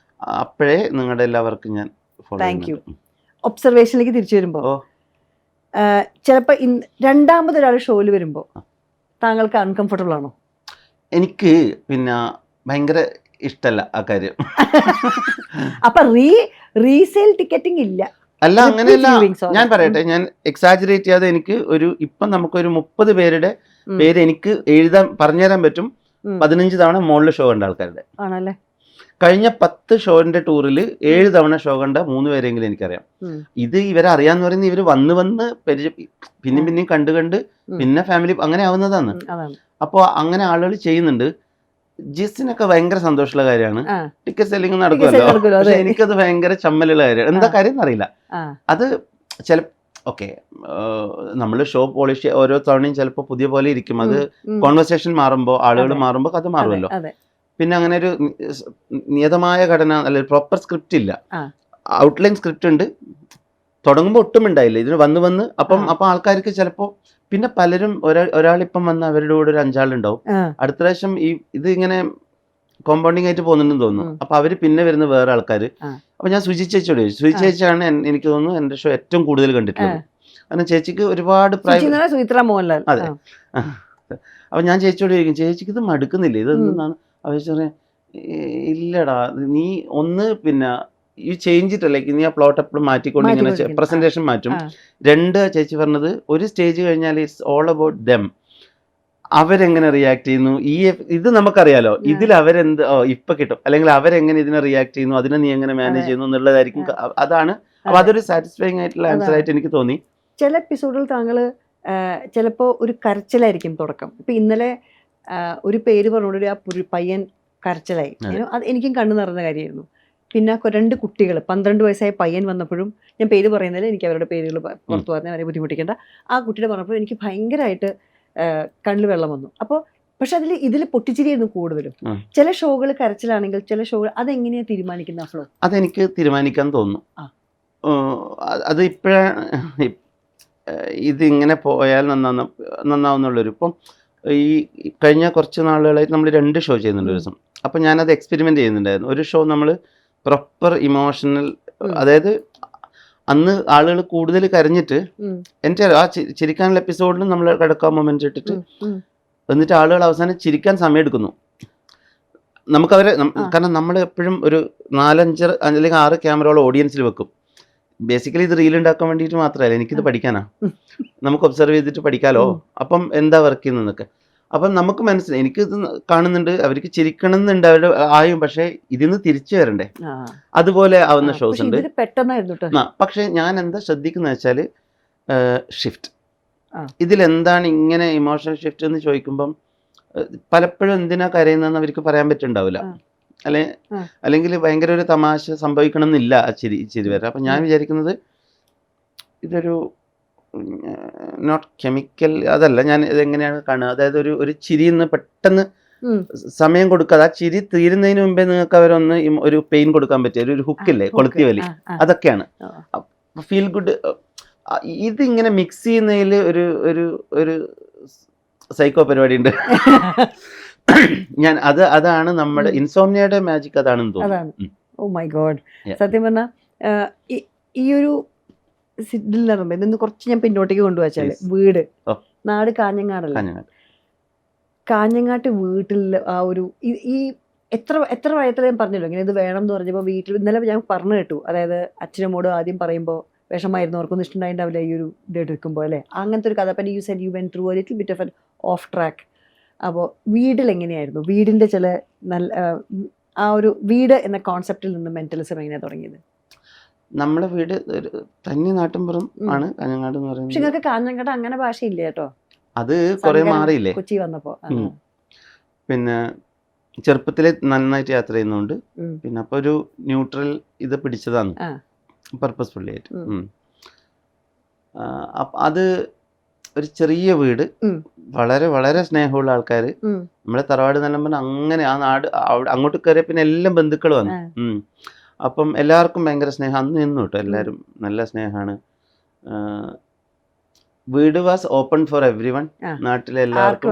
അപ്പോഴേ നിങ്ങളുടെ എല്ലാവർക്കും ഞാൻ താങ്ക് യു. ഒബ്സർവേഷനിലേക്ക് തിരിച്ചു വരുമ്പോ ചിലപ്പോ രണ്ടാമതൊരാൾ ഷോയിൽ വരുമ്പോ താങ്കൾക്ക് അൺകംഫർട്ടബിൾ ആണോ? എനിക്ക് പിന്നെ ഭയങ്കര ഇഷ്ടല്ല ആ കാര്യം. അപ്പൊ റീസെയിൽ ടിക്കറ്റിംഗ് ഇല്ല? അല്ല, അങ്ങനെയല്ല. ഞാൻ പറയട്ടെ, ഞാൻ എക്സാജറേറ്റ് ചെയ്യാതെ എനിക്ക് ഇപ്പം നമുക്കൊരു 30 പേരുടെ പേര് എനിക്ക് പറഞ്ഞുതരാൻ പറ്റും. 15 തവണ മുകളിൽ ഷോ കണ്ട ആൾക്കാരുടെ. ആണല്ലേ? കഴിഞ്ഞ 10 ഷോന്റെ ടൂറിൽ 7 തവണ ഷോ കണ്ട 3 പേരെങ്കിലും എനിക്കറിയാം. ഇത് ഇവരെ അറിയാന്ന് പറയുന്നത് ഇവര് വന്ന് പിന്നെയും കണ്ട് പിന്നെ ഫാമിലി അങ്ങനെ ആവുന്നതാണ്. അപ്പോൾ അങ്ങനെ ആളുകൾ ചെയ്യുന്നുണ്ട്. ജിസിനൊക്കെ ഭയങ്കര സന്തോഷമുള്ള കാര്യമാണ്, ടിക്കറ്റ് സെല്ലിംഗ് നടക്കുമല്ലോ. പക്ഷെ എനിക്കത് ഭയങ്കര ചമ്മലുള്ള കാര്യമാണ്. എന്താ കാര്യം എന്നറിയില്ല. അത് ഓക്കെ, നമ്മൾ ഷോ പോളിഷ് ഓരോ തവണയും ചിലപ്പോൾ പുതിയ പോലെ ഇരിക്കും. അത് കോൺവെർസേഷൻ മാറുമ്പോൾ, ആളുകൾ മാറുമ്പോൾ അത് മാറുമല്ലോ. പിന്നെ അങ്ങനെ ഒരു നിയതമായ ഘടന അല്ലെ, പ്രോപ്പർ സ്ക്രിപ്റ്റ് ഇല്ല. ഔട്ട്ലൈൻ സ്ക്രിപ്റ്റ് ഉണ്ട്, തുടങ്ങുമ്പോൾ ഒട്ടും ഉണ്ടായില്ല. ഇതിന് വന്ന് അപ്പം ആൾക്കാർക്ക് ചിലപ്പോൾ പിന്നെ പലരും ഒരാളിപ്പം വന്ന് അവരുടെ കൂടെ ഒരു 5 ആളുണ്ടാവും. അടുത്ത പ്രാവശ്യം ഇത് ഇങ്ങനെ കോമ്പൗണ്ടിങ് ആയിട്ട് പോകുന്നുണ്ടെന്ന് തോന്നുന്നു. അപ്പൊ അവര് പിന്നെ വരുന്ന വേറെ ആൾക്കാർ. അപ്പൊ ഞാൻ സുജി ചേച്ചിയോട് ചോദിച്ചു. സുജി ചേച്ചിയാണ് എനിക്ക് തോന്നുന്നു എന്റെ ഷോ ഏറ്റവും കൂടുതൽ കണ്ടിട്ടുള്ളത്. കാരണം ചേച്ചിക്ക് ഒരുപാട് അതെ. അപ്പൊ ഞാൻ ചേച്ചിയോട് ചോദിക്കും, ചേച്ചിക്ക് ഇത് മടുക്കുന്നില്ലേ, ഇത് എന്താണ്? അവ പറയാം, ഇല്ലടാ, നീ ഒന്ന് പിന്നെ ഈ ചേഞ്ച് ഇട്ട് ലൈക്ക് നീ ആ പ്ലോട്ട് എപ്പോഴും മാറ്റിക്കൊണ്ട് ഇങ്ങനെ പ്രസന്റേഷൻ മാറ്റും. 2 ചേച്ചി പറഞ്ഞത്, ഒരു സ്റ്റേജ് കഴിഞ്ഞാൽ ഇറ്റ്സ് ഓൾ അബൌട്ട് ദം. അവരെങ്ങനെ റിയാക്ട് ചെയ്യുന്നു, ഇത് നമുക്കറിയാലോ, ഇതിൽ അവരെന്ത് ഇപ്പൊ കിട്ടും, അല്ലെങ്കിൽ അവരെങ്ങനെ ഇതിനെ റിയാക്ട് ചെയ്യുന്നു, അതിനെ നീ എങ്ങനെ മാനേജ് ചെയ്യുന്നു എന്നുള്ളതായിരിക്കും. അതാണ്. അപ്പൊ അതൊരു സാറ്റിസ്ഫൈങ് ആയിട്ടുള്ള ആൻസർ ആയിട്ട് എനിക്ക് തോന്നി. ചില എപ്പിസോഡിൽ താങ്കൾ ചിലപ്പോ ഒരു കരച്ചിലായിരിക്കും തുടക്കം. ഇപ്പൊ ഇന്നലെ ഒരു പേര് പറഞ്ഞോണ്ട് ആ പയ്യൻ കരച്ചിലായി. അത് എനിക്കും കണ്ണു നിറഞ്ഞ കാര്യമായിരുന്നു. പിന്നെ 2 കുട്ടികൾ, 12 വയസ്സായ പയ്യൻ വന്നപ്പോഴും, ഞാൻ പേര് പറയുന്നതിൽ എനിക്ക് അവരുടെ പേരുകൾ പുറത്തു പറഞ്ഞാൽ അവരെ ബുദ്ധിമുട്ടിക്കേണ്ട, ആ കുട്ടിയുടെ പറഞ്ഞപ്പോൾ എനിക്ക് ഭയങ്കരമായിട്ട് കണ്ണിൽ വെള്ളം വന്നു. അപ്പോൾ പക്ഷെ ഇതിൽ പൊട്ടിച്ചിരിയായിരുന്നു കൂടുതലും. ചില ഷോകൾ കരച്ചിലാണെങ്കിൽ ചില ഷോകൾ അതെങ്ങനെയാ തീരുമാനിക്കുന്ന ഫ്ലോ? അതെനിക്ക് തീരുമാനിക്കാൻ തോന്നുന്നു. അത് ഇപ്പോഴാണ് ഇതിങ്ങനെ പോയാൽ നന്നാവുന്നുള്ളൊരു. ഇപ്പം ഈ കഴിഞ്ഞ കുറച്ച് നാളുകളായിട്ട് നമ്മൾ 2 ഷോ ചെയ്യുന്നുണ്ട് ഒരു ദിവസം. അപ്പം ഞാനത് എക്സ്പെരിമെൻ്റ് ചെയ്യുന്നുണ്ടായിരുന്നു. ഒരു ഷോ നമ്മൾ പ്രോപ്പർ ഇമോഷണൽ, അതായത് അന്ന് ആളുകൾ കൂടുതൽ കരഞ്ഞിട്ട് എൻ്റെ ആ ചിരിക്കാനുള്ള എപ്പിസോഡിൽ നമ്മൾ കിടക്കാൻ മൊമെന്റ് ഇട്ടിട്ട് എന്നിട്ട് ആളുകൾ അവസാനം ചിരിക്കാൻ സമയം എടുക്കുന്നു. നമുക്കവരെ, കാരണം നമ്മൾ എപ്പോഴും ഒരു 4-5 അല്ലെങ്കിൽ 6 ക്യാമറയോളം ഓഡിയൻസിൽ വെക്കും. ബേസിക്കലി ഇത് റീൽ ഉണ്ടാക്കാൻ വേണ്ടിയിട്ട് മാത്രമല്ല, എനിക്കിത് പഠിക്കാനാ, നമുക്ക് ഒബ്സർവ് ചെയ്തിട്ട് പഠിക്കാലോ. അപ്പം എന്താ വർക്ക് ചെയ്യുന്നതൊക്കെ. അപ്പം നമുക്ക് മനസ്സിലായി, എനിക്കിത് കാണുന്നുണ്ട്, അവർക്ക് ചിരിക്കണമെന്നുണ്ട് അവരുടെ ആയും, പക്ഷെ ഇതിന്ന് തിരിച്ചു വരണ്ടേ, അതുപോലെ ആവുന്ന ഷോസ് ഉണ്ട്. പക്ഷെ ഞാൻ എന്താ ശ്രദ്ധിക്കുന്ന വെച്ചാൽ ഷിഫ്റ്റ്, ഇതിലെന്താണ് ഇങ്ങനെ ഇമോഷണൽ ഷിഫ്റ്റ് എന്ന് ചോദിക്കുമ്പം പലപ്പോഴും എന്തിനാ കരയുന്നതെന്ന് അവർക്ക് പറയാൻ പറ്റുന്നുണ്ടാവില്ല. അല്ലെങ്കിൽ ഭയങ്കര ഒരു തമാശ സംഭവിക്കണം എന്നില്ല ആ ചിരി വരെ. അപ്പം ഞാൻ വിചാരിക്കുന്നത് ഇതൊരു നോട്ട് കെമിക്കൽ, അതല്ല, ഞാൻ ഇതെങ്ങനെയാണ് കാണുക, അതായത് ഒരു ചിരിന്ന് പെട്ടെന്ന് സമയം കൊടുക്കാതെ ആ ചിരി തീരുന്നതിന് മുമ്പേ നിങ്ങൾക്ക് അവരൊന്ന് ഒരു പെയിൻ കൊടുക്കാൻ പറ്റിയ ഒരു ഹുക്കില്ലേ, കൊളുത്തി വലി, അതൊക്കെയാണ് ഫീൽ ഗുഡ്. ഇതിങ്ങനെ മിക്സ് ചെയ്യുന്നതിൽ ഒരു സൈക്കോ പരിപാടി ഉണ്ട്. ഞാൻ അതാണ് നമ്മുടെ ഇൻസോംനിയയുടെ മാജിക്, അതാണെന്ന് തോന്നുന്നു. Oh my God. സത്യം പറഞ്ഞാൽ ഈ ഒരു ഇതിൽ നിന്ന് കുറച്ച് ഞാൻ പിന്നോട്ടേക്ക് കൊണ്ടുവച്ചാല്, വീട് നാട് കാഞ്ഞങ്ങാടല്ല, കാഞ്ഞങ്ങാട്ട് വീട്ടിൽ ആ ഒരു ഈ എത്ര വയത്തിൽ ഞാൻ പറഞ്ഞല്ലോ ഇങ്ങനെ ഇത് വേണം എന്ന് പറഞ്ഞപ്പോൾ വീട്ടിൽ ഇന്നലെ ഞാൻ പറഞ്ഞു കേട്ടു. അതായത് അച്ഛനമ്മോട് ആദ്യം പറയുമ്പോൾ വിഷമായിരുന്നു, അവർക്കൊന്നും ഇഷ്ടമുണ്ടായിണ്ടാവില്ല ഈ ഒരു ഇത് എടുക്കുമ്പോൾ അല്ലേ, അങ്ങനത്തെ ഒരു കഥ. അപ്പം you said you went through A little bit of N of track. അപ്പോൾ വീട്ടിൽ എങ്ങനെയായിരുന്നു, വീടിൻ്റെ ചില നല്ല ആ ഒരു വീട് എന്ന കോൺസെപ്റ്റിൽ നിന്ന് മെന്റലിസം എങ്ങനെയാണ് തുടങ്ങിയത്? നമ്മുടെ വീട് ഒരു തനി നാട്ടിൻപുറം ആണ് കാഞ്ഞങ്ങാട് എന്ന് പറയുന്നത്. പക്ഷെ നിങ്ങൾക്ക് കാഞ്ഞങ്ങാട് അങ്ങനെ ഭാഷയില്ല കേട്ടോ, അത് കുറെ മാറിയില്ലേ കൊച്ചി വന്നപ്പോ. പിന്നെ ചെറുപ്പത്തിലെ നന്നായിട്ട് യാത്ര ചെയ്യുന്നുണ്ട്, പിന്നെ അപ്പൊ ഒരു ന്യൂട്രൽ ഇത് പിടിച്ചതാണ് പർപ്പസ്ഫുള്ളി ആയിട്ട്. അത് ഒരു ചെറിയ വീട്, വളരെ വളരെ സ്നേഹമുള്ള ആൾക്കാർ. നമ്മളെ തറവാട് നല്ല പറഞ്ഞാൽ അങ്ങനെ ആ നാട് അങ്ങോട്ട് കയറിയ പിന്നെ എല്ലാം ബന്ധുക്കൾ വന്നു. അപ്പം എല്ലാവർക്കും ഭയങ്കര സ്നേഹം അന്ന് നിന്നു കേട്ടോ. എല്ലാവരും നല്ല സ്നേഹമാണ്. വീട് was open for every one. നാട്ടിലെ എല്ലാവർക്കും,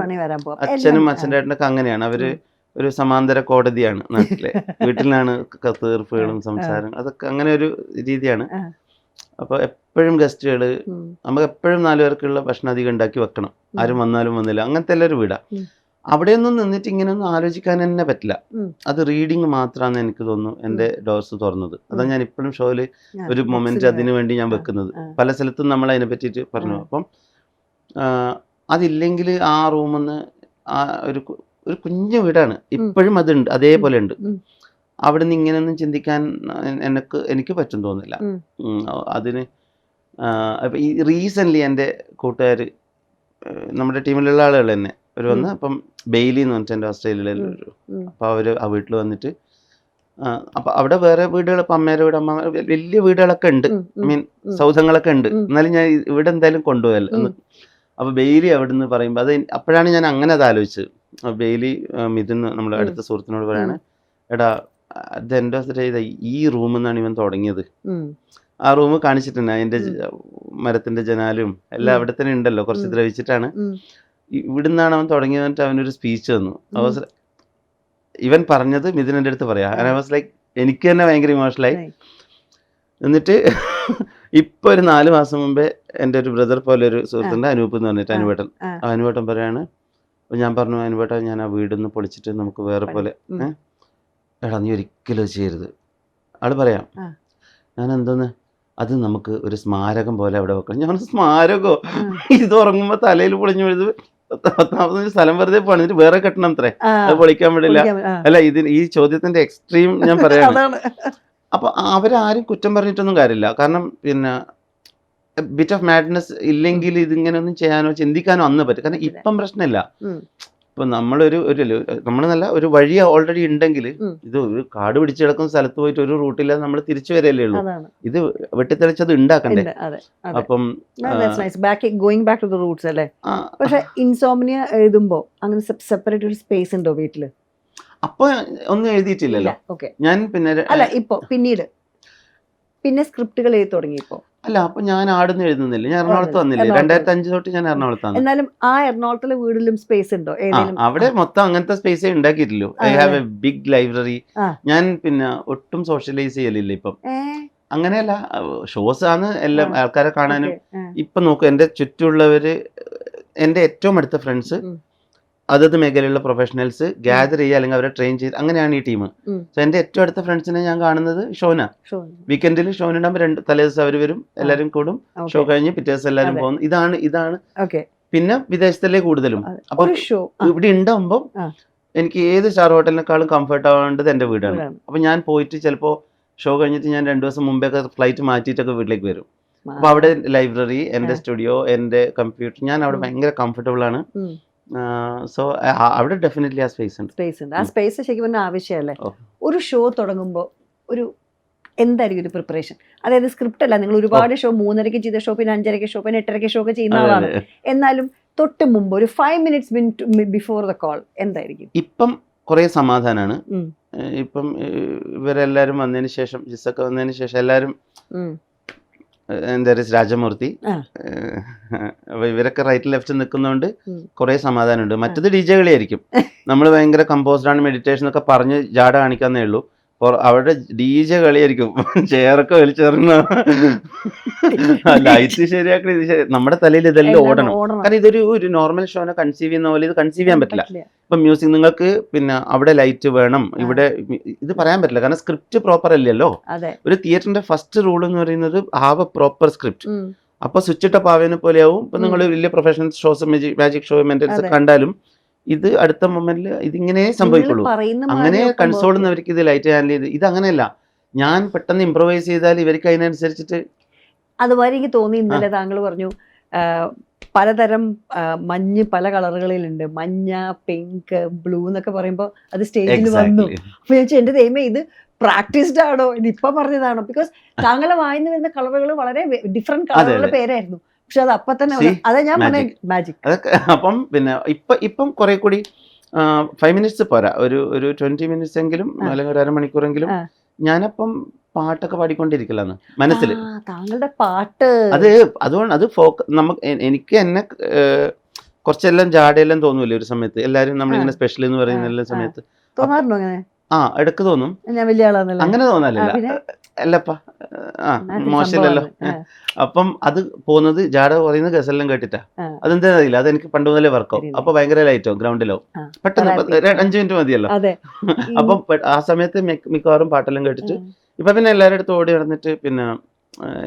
അച്ഛനും അച്ഛൻ്റെ ഏട്ടനൊക്കെ അങ്ങനെയാണ്. അവര് ഒരു സമാന്തര കോടതിയാണ് നാട്ടിലെ. വീട്ടിലാണ് തീർപ്പുകളും സംസാരം, അതൊക്കെ അങ്ങനെ ഒരു രീതിയാണ്. അപ്പോൾ എപ്പോഴും ഗസ്റ്റുകള്, നമുക്ക് എപ്പോഴും 4 പേർക്കുള്ള ഭക്ഷണം അധികം ഉണ്ടാക്കി വെക്കണം, ആരും വന്നാലും വന്നില്ല, അങ്ങനത്തെ എല്ലാം ഒരു വീടാ. അവിടെയൊന്നും നിന്നിട്ട് ഇങ്ങനെയൊന്നും ആലോചിക്കാൻ തന്നെ പറ്റില്ല. അത് റീഡിങ് മാത്രമാണ് എനിക്ക് തോന്നുന്നു എൻ്റെ ഡോർസ് തുറന്നത്. അതാണ് ഞാൻ ഇപ്പോഴും ഷോയില് ഒരു മൊമെന്റ് അതിനു വേണ്ടി ഞാൻ വെക്കുന്നത്. പല സ്ഥലത്തും നമ്മൾ അതിനെ പറ്റിയിട്ട് പറഞ്ഞു. അപ്പം അതില്ലെങ്കിൽ ആ റൂമെന്ന് ഒരു കുഞ്ഞു വീടാണ്, ഇപ്പോഴും അതുണ്ട്, അതേപോലെ ഉണ്ട്. അവിടെ നിന്ന് ഇങ്ങനെയൊന്നും ചിന്തിക്കാൻ എനിക്ക് പറ്റും തോന്നില്ല. അതിന് ഈ റീസെൻ്റ്ലി എൻ്റെ കൂട്ടുകാർ, നമ്മുടെ ടീമിലുള്ള ആളുകൾ തന്നെ ഒരു വന്ന്, അപ്പം ബെയിലി എന്ന് പറഞ്ഞിട്ട് എൻ്റെ ഓസ്ട്രേലിയയിലുള്ള ഒരു, അപ്പോൾ അവർ ആ വീട്ടിൽ വന്നിട്ട്, അപ്പം അവിടെ വേറെ വീടുകൾ, ഇപ്പം അമ്മേരെ വീട്, അമ്മ വലിയ വീടുകളൊക്കെ ഉണ്ട്, മീൻ സൗധങ്ങളൊക്കെ ഉണ്ട്. എന്നാലും ഞാൻ ഇവിടെ എന്തായാലും കൊണ്ടുപോയല്ലോ എന്ന്. അപ്പോൾ ബെയിലി അവിടെ നിന്ന് പറയുമ്പോൾ അപ്പോഴാണ് ഞാൻ അങ്ങനെ അത് ആലോചിച്ചത്. ബെയിലി മിഥുൻ നമ്മുടെ അടുത്ത സുഹൃത്തിനോട് പറയാണ്, എടാ അത് എൻ്റെ അവസ്ഥ ഈ റൂമിൽ നിന്നാണ് ഇവൻ തുടങ്ങിയത്. ആ റൂം കാണിച്ചിട്ടുണ്ട്, അതിൻ്റെ മരത്തിൻ്റെ ജനാലും എല്ലാം അവിടെ തന്നെ ഉണ്ടല്ലോ, കുറച്ച് ദ്രവിച്ചിട്ടാണ്. ഇവിടുന്നാണ് അവൻ തുടങ്ങിയത്. എന്നിട്ട് അവനൊരു സ്പീച്ച് തന്നു. ഇവൻ പറഞ്ഞത് മിഥുനൻ്റെ അടുത്ത് പറയാം. ഐ വാസ് ലൈക്ക്, എനിക്ക് തന്നെ ഭയങ്കര ഇമോഷണലായി. എന്നിട്ട് ഇപ്പൊ ഒരു 4 മാസം മുമ്പേ എൻ്റെ ഒരു ബ്രദർ പോലെ ഒരു സുഹൃത്തുണ്ട്, അനൂപ് എന്ന് പറഞ്ഞിട്ട്, അനുവേട്ടൻ. അനുവേട്ടൻ പറയാണ്, ഞാൻ പറഞ്ഞു, അനുവേട്ടൻ ഞാൻ ആ വീടൊന്ന് പൊളിച്ചിട്ട് നമുക്ക് വേറെ പോലെ, എടാ നീ ഒരിക്കലും ചെയ്യരുത്. ആള് പറയാം, ഞാൻ എന്തോന്ന്, അത് നമുക്ക് ഒരു സ്മാരകം പോലെ അവിടെ വെക്കണം. ഞാൻ സ്മാരകോ, ഇത് ഉറങ്ങുമ്പോ തലയിൽ പൊളിഞ്ഞു വീഴുന്നത്, 10 സ്ഥലം വെറുതെ പണിതിട്ട് വേറെ കെട്ടണം അത്രേ, അത് പൊളിക്കാൻ പാടില്ല. അല്ല, ഈ ചോദ്യത്തിന്റെ എക്സ്ട്രീം ഞാൻ പറയാണ്. അപ്പൊ അവരാരും കുറ്റം പറഞ്ഞിട്ടൊന്നും കാര്യമില്ല. കാരണം പിന്നെ ബിറ്റ് ഓഫ് മാഡ്നെസ് ഇല്ലെങ്കിൽ ഇതിങ്ങനെ ഒന്നും ചെയ്യാനോ ചിന്തിക്കാനോ അന്ന് പറ്റും. കാരണം ഇപ്പം പ്രശ്നമില്ല. ഇപ്പൊ നമ്മളൊരു നമ്മളെന്നല്ല, ഒരു വഴി ഓൾറെഡി ഉണ്ടെങ്കിൽ, ഇത് ഒരു കാട് പിടിച്ചു കിടക്കുന്ന സ്ഥലത്ത് പോയിട്ട് ഒരു റൂട്ടില്ലാതെ നമ്മൾ തിരിച്ചു വരല്ലേ ഉള്ളൂ. ഇത് വെട്ടിത്തെളിച്ചത് ഉണ്ടാക്കണ്ടേ. അപ്പം going back to the roots അല്ലേ. പക്ഷെ ഇൻസോംനിയ എഴുതുമ്പോ അങ്ങനെ സെപ്പറേറ്റ് ഒരു സ്പേസ് ഉണ്ടോ വീട്ടില്? അപ്പൊ ഒന്നും എഴുതിയിട്ടില്ലല്ലോ ഞാൻ. പിന്നെ അല്ല, ഇപ്പൊ പിന്നെ സ്ക്രിപ്റ്റുകൾ എഴുതി തുടങ്ങിയപ്പോ അല്ല, അപ്പൊ ഞാൻ ആടുന്ന് എഴുതുന്നില്ല. ഞാൻ എറണാകുളത്ത് വന്നില്ലേ, 2005 തൊട്ട് ഞാൻ എറണാകുളത്താണ്. എന്നാലും ആ എറണാകുളത്തിലെ വീട്ടിലും സ്പേസ് ഉണ്ടോ? അവിടെ മൊത്തം അങ്ങനത്തെ സ്പേസേ ഉണ്ടാക്കിയിട്ടില്ലോ. I have a big library. ഞാൻ പിന്നെ ഒട്ടും സോഷ്യലൈസ് ചെയ്യലില്ല ഇപ്പം. അങ്ങനെയല്ല, ഷോസ് ആണ് എല്ലാം ആൾക്കാരെ കാണാനും. ഇപ്പൊ നോക്കൂ, എന്റെ ചുറ്റുമുള്ളവര്, എന്റെ ഏറ്റവും അടുത്ത ഫ്രണ്ട്സ്, അതത് മേഖലയിലുള്ള പ്രൊഫഷണൽസ് ഗ്യാദർ ചെയ്യുക, അല്ലെങ്കിൽ അവരെ ട്രെയിൻ ചെയ്ത്, അങ്ങനെയാണ് ഈ ടീം. സോ എൻ്റെ ഏറ്റവും അടുത്ത ഫ്രണ്ട്സിനെ ഞാൻ കാണുന്നത് ഷോന. വീക്കെൻഡിൽ ഷോനുണ്ടാകുമ്പോൾ 2 തലേദിവസം അവർ വരും, എല്ലാവരും കൂടും, ഷോ കഴിഞ്ഞ് പിറ്റേ ദിവസം എല്ലാവരും പോകുന്നു. ഇതാണ്. പിന്നെ വിദേശത്തിലെ കൂടുതലും. അപ്പൊ ഇവിടെ ഉണ്ടാകുമ്പോൾ എനിക്ക് ഏത് സ്റ്റാർ ഹോട്ടലിനേക്കാളും കംഫർട്ട് ആവേണ്ടത് എൻ്റെ വീടാണ്. അപ്പൊ ഞാൻ പോയിട്ട് ചിലപ്പോൾ ഷോ കഴിഞ്ഞിട്ട് ഞാൻ 2 ദിവസം മുമ്പേ ഫ്ലൈറ്റ് മാറ്റിയിട്ടൊക്കെ വീട്ടിലേക്ക് വരും. അപ്പൊ അവിടെ ലൈബ്രറി, എൻ്റെ സ്റ്റുഡിയോ, എൻ്റെ കമ്പ്യൂട്ടർ, ഞാൻ അവിടെ ഭയങ്കര കംഫർട്ടബിൾ ആണ്. സോ അവിടെ ഡെഫിനറ്റ്ലി ആ സ്പേസ് ഉണ്ട്. ആ സ്പേസ് ശരിക്കും പറഞ്ഞാൽ ആവശ്യമല്ലേ. ഒരു ഷോ തുടങ്ങുമ്പോൾ ഒരു എന്തായിരിക്കും ഒരു പ്രിപ്പറേഷൻ? അതായത് സ്ക്രിപ്റ്റ് അല്ല, നിങ്ങൾ ഒരുപാട് ഷോ 3:30 ചെയ്ത ഷോ, പിന്നെ 5:30 ഷോ, പിന്നെ 8:30 ഷോ ഒക്കെ ചെയ്യുന്ന ആളാണ്. എന്നാലും തൊട്ട് മുമ്പ് ഒരു 5 minutes ബിഫോർ ദ കോൾ എന്തായിരിക്കും? ഇപ്പം കുറെ സമാധാനമാണ്. ഇപ്പം ഇവരെല്ലാരും വന്നതിന് ശേഷം, ജിസൊക്കെ വന്നതിന് ശേഷം എല്ലാരും, രാജമൂർത്തി, അപ്പൊ ഇവരൊക്കെ റൈറ്റ് ലെഫ്റ്റ് നിൽക്കുന്നതുകൊണ്ട് കുറെ സമാധാനമുണ്ട്. മറ്റത് DJ കളിയായിരിക്കും. നമ്മൾ ഭയങ്കര കമ്പോസ്ഡ് ആണ്, മെഡിറ്റേഷൻ ഒക്കെ പറഞ്ഞ് ജാട കാണിക്കാന്നേ ഉള്ളൂ. അവിടെ DJ കളിയായിരിക്കും, ചെയറൊക്കെ വലിച്ചെറിഞ്ഞ, ലൈറ്റ് ശരിയാക്കി, നമ്മുടെ തലയിൽ ഇതെല്ലാം ഓടണം. കാരണം ഇതൊരു നോർമൽ ഷോനെ കൺസീവ് ചെയ്യുന്ന പോലെ ഇത് കൺസീവ് ചെയ്യാൻ പറ്റില്ല. ഇപ്പൊ മ്യൂസിക് നിങ്ങൾക്ക് പിന്നെ അവിടെ ലൈറ്റ് വേണം, ഇവിടെ ഇത് പറയാൻ പറ്റില്ല. കാരണം സ്ക്രിപ്റ്റ് പ്രോപ്പർ അല്ലല്ലോ. ഒരു തിയേറ്ററിന്റെ ഫസ്റ്റ് റൂൾ എന്ന് പറയുന്നത് ഹാവ് എ പ്രോപ്പർ സ്ക്രിപ്റ്റ്. അപ്പൊ സ്വിച്ച് ഇട്ട പാവേനെ പോലെയാവും. ഇപ്പൊ നിങ്ങൾ വലിയ professional shows, magic show, Mendel's കണ്ടാലും ഇത് അടുത്ത മൊമെന്റിൽ ഇതിങ്ങനെ സംഭവിക്കുള്ളൂ. അങ്ങനെ കൺസോൾ എന്നവർക്ക് ഇത് ലൈറ്റ് ഹാൻഡിൽ ചെയ്ത്, ഇത് അങ്ങനെയല്ല. ഞാൻ പെട്ടെന്ന് ഇംപ്രവൈസ് ചെയ്താൽ ഇവർക്ക് അതിനനുസരിച്ചിട്ട്. അതുപോലെ എനിക്ക് തോന്നി, ഇന്നലെ താങ്കൾ പറഞ്ഞു പലതരം മഞ്ഞ് പല കളറുകളിലുണ്ട്, മഞ്ഞ, പിങ്ക്, ബ്ലൂ എന്നൊക്കെ പറയുമ്പോൾ അത് സ്റ്റേജിൽ വന്നു. അപ്പൊ ഞാൻ ചോദിച്ചു, എന്റെ ദൈവമേ, ഇത് പ്രാക്ടീസ്ഡ് ആണോ, ഇത് ഇപ്പൊ പറഞ്ഞതാണോ? ബിക്കോസ് താങ്കളെ വായിന്ന് വരുന്ന കളറുകൾ വളരെ ഡിഫറെന്റ് കളറുകളുടെ പേരായിരുന്നു. പക്ഷെ അത് അപ്പൊ തന്നെ See? അതാ ഞാൻ പറഞ്ഞ Magic. മാജിക്. അതൊക്കെ അപ്പം പിന്നെ ഇപ്പം കുറെ കൂടി 5 മിനിറ്റ്സ് പോരാ, ഒരു 20 മിനിറ്റ്സ് എങ്കിലും അല്ലെങ്കിൽ ഒരു അരമണിക്കൂറെങ്കിലും ഞാനപ്പം പാട്ടൊക്കെ പാടിക്കൊണ്ടിരിക്കലാന്ന് മനസ്സിൽ. താങ്കളുടെ പാട്ട് അതുകൊണ്ട് അത് നമുക്ക് എനിക്ക് എന്നെ കുറച്ചെല്ലാം ജാടയെല്ലാം തോന്നൂല്ലേ ഒരു സമയത്ത്, എല്ലാരും നമ്മളിങ്ങനെ സ്പെഷ്യൽ എന്ന് പറയുന്ന എല്ലാ സമയത്ത് തോന്നാറുണ്ടോ അങ്ങനെ? ഇടക്ക് തോന്നും. ഞാൻ വലിയ ആളാന്നല്ലേ? അങ്ങനെ തോന്നാലില്ല, അല്ലപ്പാ മോശമില്ലല്ലോ. അപ്പം അത് പോകുന്നത് ജാട പറയുന്നത് ഗസലെല്ലാം കേട്ടിട്ടാ. അതെന്താ അറിയില്ല, അതെനിക്ക് പണ്ട് മുതലേ വർക്കാവും. അപ്പൊ ഭയങ്കര ലൈറ്റോ ഗ്രൗണ്ടിലോ പെട്ടെന്ന് 5 മിനിറ്റ് മതിയല്ലോ. അപ്പം ആ സമയത്ത് മിക്കവാറും പാട്ടെല്ലാം കേട്ടിട്ട് ഇപ്പൊ പിന്നെ എല്ലാവരുടെ അടുത്ത് ഓടി നടന്നിട്ട് പിന്നെ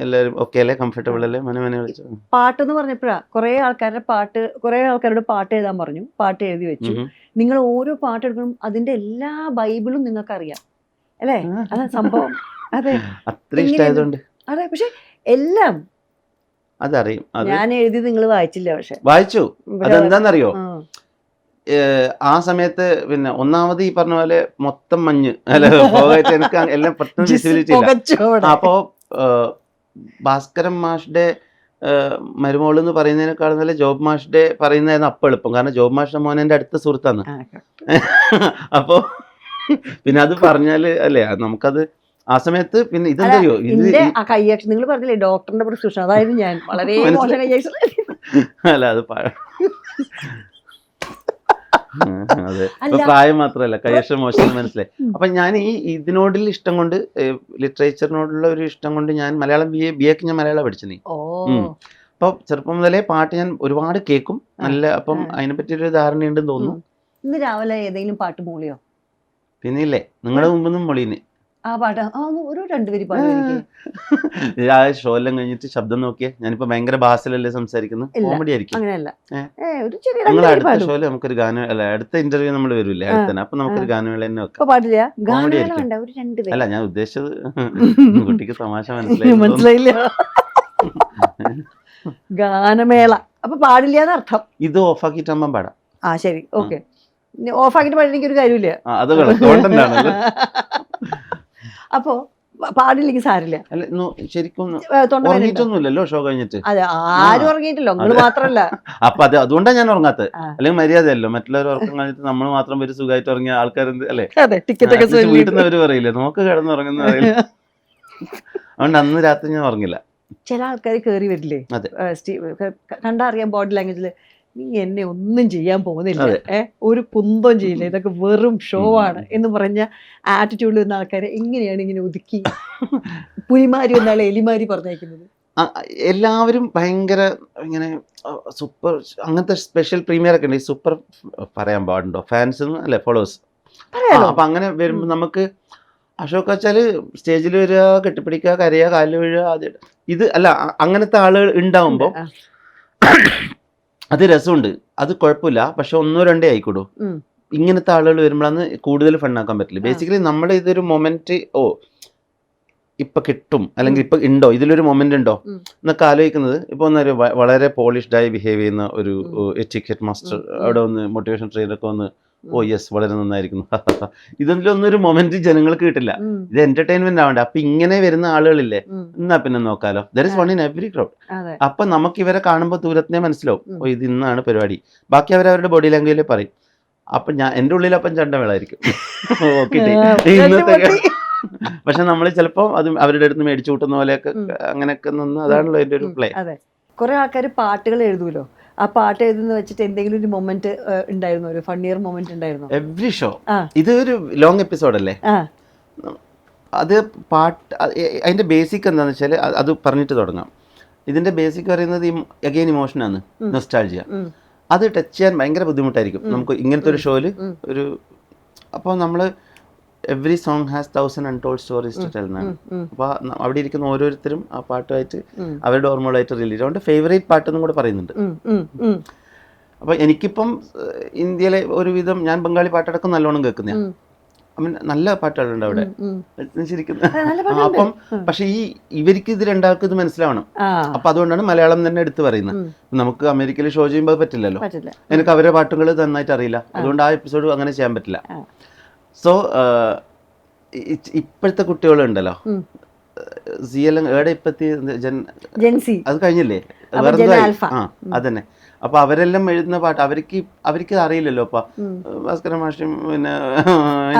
എല്ലാവരും ഓക്കെ അല്ലേ, കംഫർട്ടബിൾ അല്ലേ, മനെ വിളിച്ചു. പാട്ടെന്ന് പറഞ്ഞപ്പോഴാ കുറെ ആൾക്കാരോട് പാട്ട് എഴുതാൻ പറഞ്ഞു, പാട്ട് എഴുതി വെച്ചു. നിങ്ങൾ ഓരോ പാട്ട് എടുക്കണം, അതിന്റെ എല്ലാ ബൈബിളും നിങ്ങൾക്ക് അറിയാം അല്ലേ? അതാ സംഭവം. അതെ, അത്ര ഇഷ്ടമായതുകൊണ്ട്. അതെ, പക്ഷെ എല്ലാം അതറിയും. ഞാൻ എഴുതി നിങ്ങൾ വായിച്ചില്ല. പക്ഷെ വായിച്ചു. അതെന്താന്നറിയോ, ആ സമയത്ത് പിന്നെ ഒന്നാമത് ഈ പറഞ്ഞ പോലെ മൊത്തം മഞ്ഞ് അല്ല പോകായിട്ട് എനിക്ക് എല്ലാം പെട്ടെന്ന് വിസിബിലിറ്റി ഇല്ല. അപ്പോ ഭാസ്കരൻ മാഷ്ടെ മരുമോൾ എന്ന് പറയുന്നതിനേക്കാൾ നല്ല ജോബ് മാഷ്ടെ പറയുന്നതായിരുന്നു അപ്പം എളുപ്പം. കാരണം ജോബ് മാഷ്ടെ മോൻ എൻ്റെ അടുത്ത സുഹൃത്താണ്. അപ്പോ പിന്നെ അത് പറഞ്ഞാല് അല്ലേ നമുക്കത് ആ സമയത്ത് പിന്നെ ഇതെന്തറിയോ, കൈയാക്ഷൻ നിങ്ങൾ പറഞ്ഞില്ലേ ഡോക്ടറിന്റെ പ്രിസ്ക്രിപ്ഷൻ, അതായത് ഞാൻ വളരെ മോശം കൈയാക്ഷൻ അല്ല അത് അതെ, പ്രായം മാത്രമല്ല കൈയക്ഷ മോശം മനസ്സിലായി. അപ്പൊ ഞാൻ ഇതിനോടുള്ള ഇഷ്ടം കൊണ്ട്, ലിറ്ററേച്ചറിനോടുള്ള ഒരു ഇഷ്ടം കൊണ്ട് ഞാൻ മലയാളം ബി എക്ക് ഞാൻ മലയാളം പഠിച്ചു. അപ്പൊ ചെറുപ്പം മുതലേ പാട്ട് ഞാൻ ഒരുപാട് കേൾക്കും നല്ല. അപ്പം അതിനെ പറ്റി ഒരു ധാരണയുണ്ടെന്ന് തോന്നുന്നു. ഇന്ന് രാവിലെ ഏതെങ്കിലും പാട്ട് മൂളിയോ? പിന്നെ ഇല്ലേ നിങ്ങളുടെ മുമ്പൊന്നും മൊളീന് ആ പാട്ട് ഒരു 2 വരി പാട്ട്. ആ ഷോ എല്ലാം കഴിഞ്ഞിട്ട് ശബ്ദം നോക്കിയേ, ഞാനിപ്പോ ഭയങ്കര ഭാഷയിലല്ലേ സംസാരിക്കുന്നത്, കോമഡി ആയിരിക്കും. അങ്ങനെയല്ല, നിങ്ങൾ അടുത്ത ഷോയില് നമുക്കൊരു ഗാനം, അല്ല അടുത്ത ഇന്റർവ്യൂ നമ്മൾ വരൂല്ലേ അടുത്തന്നെ, അപ്പൊ നമുക്കൊരു ഗാനമേള തന്നെ വെക്കാം. പാടില്ല, കോമഡി ആയിരിക്കും. അല്ല ഞാൻ ഉദ്ദേശിച്ചത് കുട്ടിക്ക് തമാശ മനസ്സിലായില്ല. ഗാനമേള അപ്പൊ പാടില്ല അർത്ഥം. ഇത് ഓഫാക്കിട്ടാകുമ്പോ പാടാം. ശരി, ഓക്കെ. ഓഫാക്കിട്ട് പാടി എനിക്കൊരു കാര്യമില്ല. അത് കോണ്ടന്റാണല്ലോ. അപ്പോ പാടില്ലെങ്കിൽ സാരില്ല. ശരിക്കും ഉറങ്ങിയിട്ടൊന്നുമില്ലല്ലോ ഷോ കഴിഞ്ഞിട്ട്? അതെ, ആരും ഉറങ്ങിയിട്ടില്ലോ, നിങ്ങൾ മാത്രല്ല. അപ്പൊ അതുകൊണ്ടാണ് ഞാൻ ഉറങ്ങാത്തത്. അല്ലെങ്കിൽ മര്യാദയല്ലോ, മറ്റുള്ളവർ ഉറക്കം കഴിഞ്ഞിട്ട് നമ്മൾ മാത്രം ഒരു സുഖമായിട്ട് ഉറങ്ങിയ ആൾക്കാർ അല്ലേ, വീട്ടിൽ നിന്ന് അവര് പറയില്ലേ നോക്ക് കിടന്നുറങ്ങുന്ന പറയില്ല. അതുകൊണ്ട് അന്ന് രാത്രി ഞാൻ ഉറങ്ങില്ല. ചില ആൾക്കാർ കേറി വരില്ലേ, കണ്ടറിയാം ബോഡി ലാംഗ്വേജില്, നീ എന്നെ ഒന്നും ചെയ്യാൻ പോകുന്നില്ല, ഒരു കുന്തം ചെയ്യില്ല, ഇതൊക്കെ വെറും ഷോ ആണ് എന്ന് പറഞ്ഞ ആറ്റിറ്റ്യൂഡിൽ വന്ന ആൾക്കാരെ എങ്ങനെയാണ് ഇങ്ങനെ ഒതുക്കി പുലിമാരി ഒന്നാളെ എലിമാരി പറഞ്ഞേക്കുന്നത്? എല്ലാവരും ഭയങ്കര ഇങ്ങനെ സൂപ്പർ അങ്ങനത്തെ സ്പെഷ്യൽ പ്രീമിയർ ഒക്കെ ഉണ്ട്. ഈ സൂപ്പർ പറയാൻ പാടുണ്ടോ ഫാൻസ് അല്ലെ, ഫോളോവേഴ്സ്? അപ്പൊ അങ്ങനെ വരുമ്പോ നമുക്ക് അശോക് വെച്ചാല് സ്റ്റേജിൽ വരിക, കെട്ടിപ്പിടിക്കുക, കരയുക, കാലിൽ വീഴുക, ഇത് അല്ല അങ്ങനത്തെ ആളുകൾ ഉണ്ടാവുമ്പോ അത് രസമുണ്ട്, അത് കുഴപ്പമില്ല. പക്ഷെ 1-2 ആയിക്കോളൂ. ഇങ്ങനത്തെ ആളുകൾ വരുമ്പോഴാണ് കൂടുതൽ ഫണ്ണാക്കാൻ പറ്റില്ല. ബേസിക്കലി നമ്മൾ ഇതൊരു മൊമെന്റ് ഇപ്പൊ കിട്ടും അല്ലെങ്കിൽ ഇപ്പൊ ഉണ്ടോ, ഇതിലൊരു മൊമെന്റ് ഉണ്ടോ എന്നൊക്കെ ആലോചിക്കുന്നത്. ഇപ്പൊ വളരെ പോളിഷ്ഡായി ബിഹേവ് ചെയ്യുന്ന ഒരു എറ്റിക്കറ്റ് മാസ്റ്റർ അവിടെ വന്ന് മോട്ടിവേഷൻ ട്രെയിനറൊക്കെ വന്ന് യെസ് വളരെ നന്നായിരിക്കുന്നു, ഇതിലൊന്നും ഒരു മൊമെന്റ് ജനങ്ങൾക്ക് കിട്ടില്ല. ഇത് എന്റർടൈൻമെന്റ് ആവണ്ടേ. അപ്പൊ ഇങ്ങനെ വരുന്ന ആളുകളില്ലേ, എന്നാ പിന്നെ നോക്കാലോ, there is one in every crowd. അപ്പൊ നമുക്ക് ഇവരെ കാണുമ്പോൾ ദൂരത്തിനെ മനസ്സിലാവും ഇത് ഇന്നാണ് പരിപാടി. ബാക്കി അവരവരുടെ ബോഡി ലാംഗ്വേജിൽ പറയും. അപ്പൊ എന്റെ ഉള്ളിൽ അപ്പം ചണ്ടമേളായിരിക്കും. ഇന്നത്തെ പക്ഷെ നമ്മൾ ചിലപ്പോ അത് അവരുടെ അടുത്ത് മേടിച്ചു കൂട്ടുന്ന പോലെയൊക്കെ അങ്ങനെയൊക്കെ നിന്ന്, അതാണല്ലോ എന്റെ ഒരു പ്ലേ. അതെ, കുറെ ആൾക്കാർ പാട്ടുകൾ എഴുതൂലോ, ആ പാട്ട് എഴുതുന്ന വെച്ചിട്ട് എന്തെങ്കിലും ഒരു മൊമെന്റ് ഉണ്ടായിരുന്നു, ഒരു ഫണ്ണിയർ മൊമെന്റ് ഉണ്ടായിരുന്നു? എവറി ഷോ ഇത് ഒരു ലോങ് എപ്പിസോഡ് അല്ലേ, അത് പാട്ട് അതിന്റെ ബേസിക് എന്താണെന്ന് വെച്ചാൽ അത് പറഞ്ഞിട്ട് തുടങ്ങാം. ഇതിന്റെ ബേസിക് പറയുന്നത് അഗെയിൻ ഇമോഷനാണ്, നൊസ്റ്റാൾജിയ. അത് ടച്ച് ചെയ്യാൻ ഭയങ്കര ബുദ്ധിമുട്ടായിരിക്കും നമുക്ക് ഇങ്ങനത്തെ ഒരു ഷോയില്. അപ്പോൾ നമ്മൾ every song has 1000 untold stories to tell എന്നാണ്. അപ്പോൾ അവിടെ ഇരിക്കുന്ന ഓരോരുത്തരും ആ പാട്ടുമായിട്ട് അവരുടെ ഓർമ്മകളായിട്ട് റിലേറ്റ്. അതുകൊണ്ട് ഫേവറേറ്റ് പാട്ടെന്നും കൂടെ പറയുന്നുണ്ട്. അപ്പോൾ എനിക്കിപ്പം ഇന്ത്യയിലെ ഒരുവിധം ഞാൻ ബംഗാളി പാട്ടടക്കം നല്ലോണം കേൾക്കുന്നതാണ്. നല്ല പാട്ടുകളുണ്ട് അവിടെ ശരിക്കും. അപ്പം പക്ഷെ ഇവർക്ക് ഇത് രണ്ടാൾക്കും ഇത് മനസ്സിലാവണം. അപ്പൊ അതുകൊണ്ടാണ് മലയാളം തന്നെ എടുത്ത് പറയുന്നത്. നമുക്ക് അമേരിക്കയിൽ ഷോ ചെയ്യുമ്പോൾ പറ്റില്ലല്ലോ, എനിക്ക് അവരുടെ പാട്ടുകൾ നന്നായിട്ട് അറിയില്ല. അതുകൊണ്ട് ആ എപ്പിസോഡ് അങ്ങനെ ചെയ്യാൻ പറ്റില്ല. സോ ഇപ്പോഴത്തെ കുട്ടികളുണ്ടല്ലോ, സിഎൽ ഏടെ ഇപ്പത്തി ജെൻസി അത് കഴിഞ്ഞില്ലേ, അപ്പൊ വേറെ ജെൻ എന്തോ ആയി. ആൽഫ. ആ അതന്നെ. അപ്പൊ അവരെല്ലാം എഴുതുന്ന പാട്ട് അവർക്ക് അറിയില്ലല്ലോ. അപ്പൊ ഭാസ്കര മാഷും പിന്നെ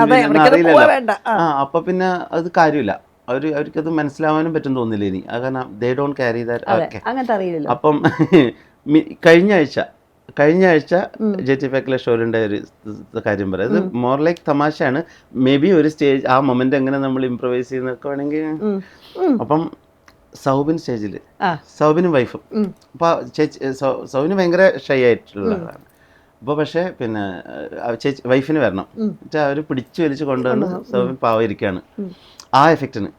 അതെ, ഒന്നും അവർക്കത് അറിയില്ലല്ലോ. പോവാ വേണ്ട. ആ അപ്പൊ പിന്നെ അത് കാര്യമില്ല, അവർക്കത് മനസ്സിലാവാനും പറ്റും തോന്നില്ല ഇനി. അത് കാരണം ദേ ഡോണ്ട് ക്യാരി ദാറ്റ്. അതെ, ഓക്കെ. അങ്ങനത്തെ അറിയില്ലല്ലോ. അപ്പം കഴിഞ്ഞ ആഴ്ച JTFAക്കിലെ ഷോയിലുണ്ടായ ഒരു കാര്യം പറയാം. ഇത് മോർ ലൈക്ക് തമാശയാണ്. മേ ബി ഒരു സ്റ്റേജ് ആ മൊമെന്റ് എങ്ങനെ നമ്മൾ ഇംപ്രവൈസ് ചെയ്യുന്നൊക്കെ വേണമെങ്കിൽ. അപ്പം സൗബിൻ സ്റ്റേജിൽ, സൗബിനും വൈഫും. അപ്പോൾ ചേച്ചി സൗബിന് ഭയങ്കര ഷൈ ആയിട്ടുള്ള ആളാണ്. അപ്പോൾ പക്ഷേ പിന്നെ ചേച്ചി വൈഫിന് വരണം, എന്നിട്ട് അവർ പിടിച്ചു വലിച്ച് കൊണ്ടുവന്ന് സൗബിൻ പാവം ഇരിക്കുകയാണ് ആ എഫക്റ്റിന്.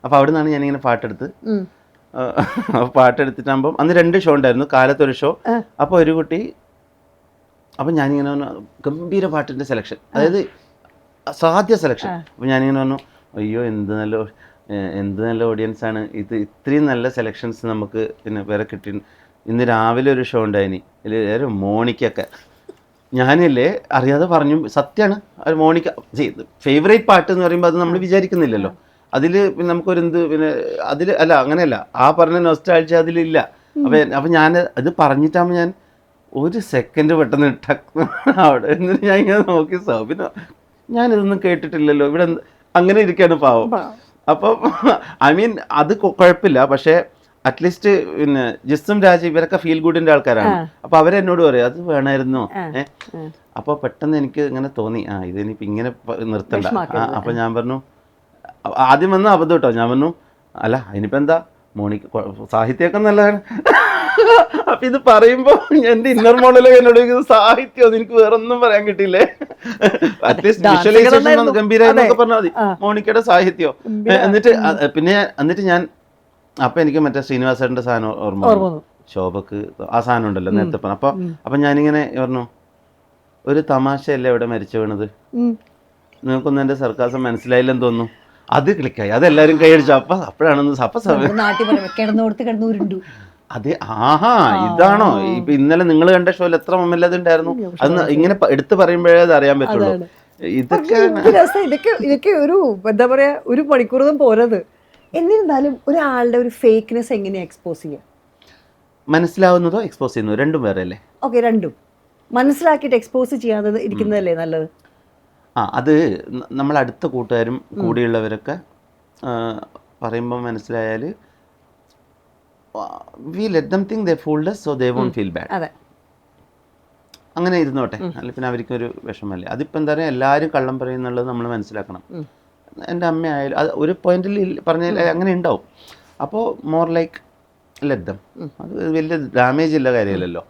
അപ്പോൾ അവിടെ നിന്നാണ് ഞാനിങ്ങനെ പാട്ടെടുത്ത് പാട്ടെടുത്തിട്ടാകുമ്പം അന്ന് 2 ഷോ ഉണ്ടായിരുന്നു. കാലത്തൊരു ഷോ. അപ്പോൾ ഒരു കുട്ടി, അപ്പം ഞാനിങ്ങനെ പറഞ്ഞു ഗംഭീര പാട്ടിൻ്റെ സെലക്ഷൻ, അതായത് അസാധ്യ സെലക്ഷൻ. അപ്പം ഞാനിങ്ങനെ പറഞ്ഞു അയ്യോ എന്ത് നല്ല ഓഡിയൻസാണ് ഇത്, ഇത്രയും നല്ല സെലക്ഷൻസ് നമുക്ക് പിന്നെ വേറെ കിട്ടി. ഇന്ന് രാവിലെ ഒരു ഷോ ഉണ്ടായിനി, ഇതിൽ മോണിക്കൊക്കെ ഞാനില്ലേ അറിയാതെ പറഞ്ഞു. സത്യമാണ്, അത് മോണിക്ക ഫേവറേറ്റ് പാട്ട് എന്ന് പറയുമ്പോൾ അത് നമ്മൾ വിചാരിക്കുന്നില്ലല്ലോ. അതിൽ പിന്നെ നമുക്കൊരു പിന്നെ അതിൽ അല്ല, അങ്ങനെയല്ല, ആ പറഞ്ഞ നൊസ്റ്റാൾജി അതിലില്ല. അപ്പം ഞാൻ അത് പറഞ്ഞിട്ടാകുമ്പോൾ ഞാൻ ഒരു സെക്കൻഡ് പെട്ടെന്ന് അവിടെ എന്നിട്ട് ഞാൻ ഇങ്ങനെ നോക്കി സൗബിനോ ഞാനിതൊന്നും കേട്ടിട്ടില്ലല്ലോ ഇവിടെ, അങ്ങനെ ഇരിക്കുകയാണ് പാവം. അപ്പം ഐ മീൻ അത് കുഴപ്പമില്ല. പക്ഷേ അറ്റ്ലീസ്റ്റ് പിന്നെ ജിസ്സും രാജീവ് ഇവരൊക്കെ ഫീൽ ഗുഡിൻ്റെ ആൾക്കാരാണ്. അപ്പോൾ അവരെന്നോട് പറയും അത് വേണമായിരുന്നോ. അപ്പോൾ പെട്ടെന്ന് എനിക്ക് ഇങ്ങനെ തോന്നി ഇതിനിപ്പോൾ ഇങ്ങനെ നിർത്തണ്ട. അപ്പോൾ ഞാൻ പറഞ്ഞു, ആദ്യം വന്ന അബദ്ധം കേട്ടോ, ഞാൻ പറഞ്ഞു അല്ല അതിനിപ്പോൾ എന്താ മോണിക്ക് സാഹിത്യമൊക്കെ നല്ലതാണ്. അപ്പം ഇത് പറയുമ്പോൾ എൻ്റെ ഇന്നർ മോണലോഗ് എന്നോട് സാഹിത്യം എനിക്ക് വേറെ ഒന്നും പറയാൻ കിട്ടിയില്ലേ. അറ്റ്ലീസ്റ്റ് വിഷ്വലൈസേഷൻ ഗംഭീരമായിരുന്നൊക്കെ പറഞ്ഞാൽ മതി, മോണിക്കയുടെ സാഹിത്യം. എന്നിട്ട് ഞാൻ അപ്പം എനിക്ക് മറ്റേ ശ്രീനിവാസേട്ടൻ്റെ സാധനം ഓർമ്മ, ശോഭക്ക് ആ സാധനം ഉണ്ടല്ലോ നേരത്തെ പറഞ്ഞു. അപ്പം ഞാനിങ്ങനെ പറഞ്ഞു ഒരു തമാശയല്ലേ ഇവിടെ മരിച്ചു വീണത്, നിങ്ങൾക്കൊന്നും എൻ്റെ സർക്കാസം മനസ്സിലായില്ലെന്ന് തോന്നുന്നു. അത് ക്ലിക്കായി, അതെല്ലാവരും കൈയടിച്ചു. അപ്പോഴാണെന്ന് അതെ. ഇതാണോ ഇപ്പൊ ഇന്നലെ നിങ്ങൾ കണ്ട ഷോയിൽ എത്ര മൊമെന്റ് ഉണ്ടായിരുന്നു. അത് ഇങ്ങനെ എടുത്തു പറയുമ്പോഴേ അത് അറിയാൻ പറ്റുള്ളൂ. ഇതൊക്കെ ഒരു എന്താ പറയാ, ഒരു മണിക്കൂറൊന്നും പോരത്. എന്നിരുന്നാലും ഒരാളുടെ ഒരു ഫേക്ക്നെസ് എങ്ങനെ എക്സ്പോസ് ചെയ്യാം? മനസ്സിലാവുന്നതോ എക്സ്പോസ് ചെയ്യുന്നതോ രണ്ടും വേറെ അല്ലേ? ഓക്കെ, രണ്ടും മനസ്സിലാക്കിയിട്ട് എക്സ്പോസ് ചെയ്യാതെ ഇരിക്കുന്നതല്ലേ നല്ലത്? അത് നമ്മൾ അടുത്ത കൂട്ടുകാരും കൂടെയുള്ളവരൊക്കെ പറയുമ്പോൾ മനസ്സിലായാൽ we let them think they fooled us so they won't feel bad. അങ്ങനെ ഇരുന്നോട്ടെ, അല്ല പിന്നെ അവർക്കൊരു വിഷമല്ലേ. അതിപ്പോൾ എന്താ പറയുക, എല്ലാവരും കള്ളം പറയുന്നുള്ളത് നമ്മൾ മനസ്സിലാക്കണം. എൻ്റെ അമ്മയായാലും അത് ഒരു പോയിന്റിൽ പറഞ്ഞാൽ അങ്ങനെ ഉണ്ടാവും. അപ്പോൾ മോർ ലൈക്ക് ലെറ്റ് ദം, അത് വലിയ ഡാമേജ് ഇല്ല കാര്യമല്ലല്ലോ.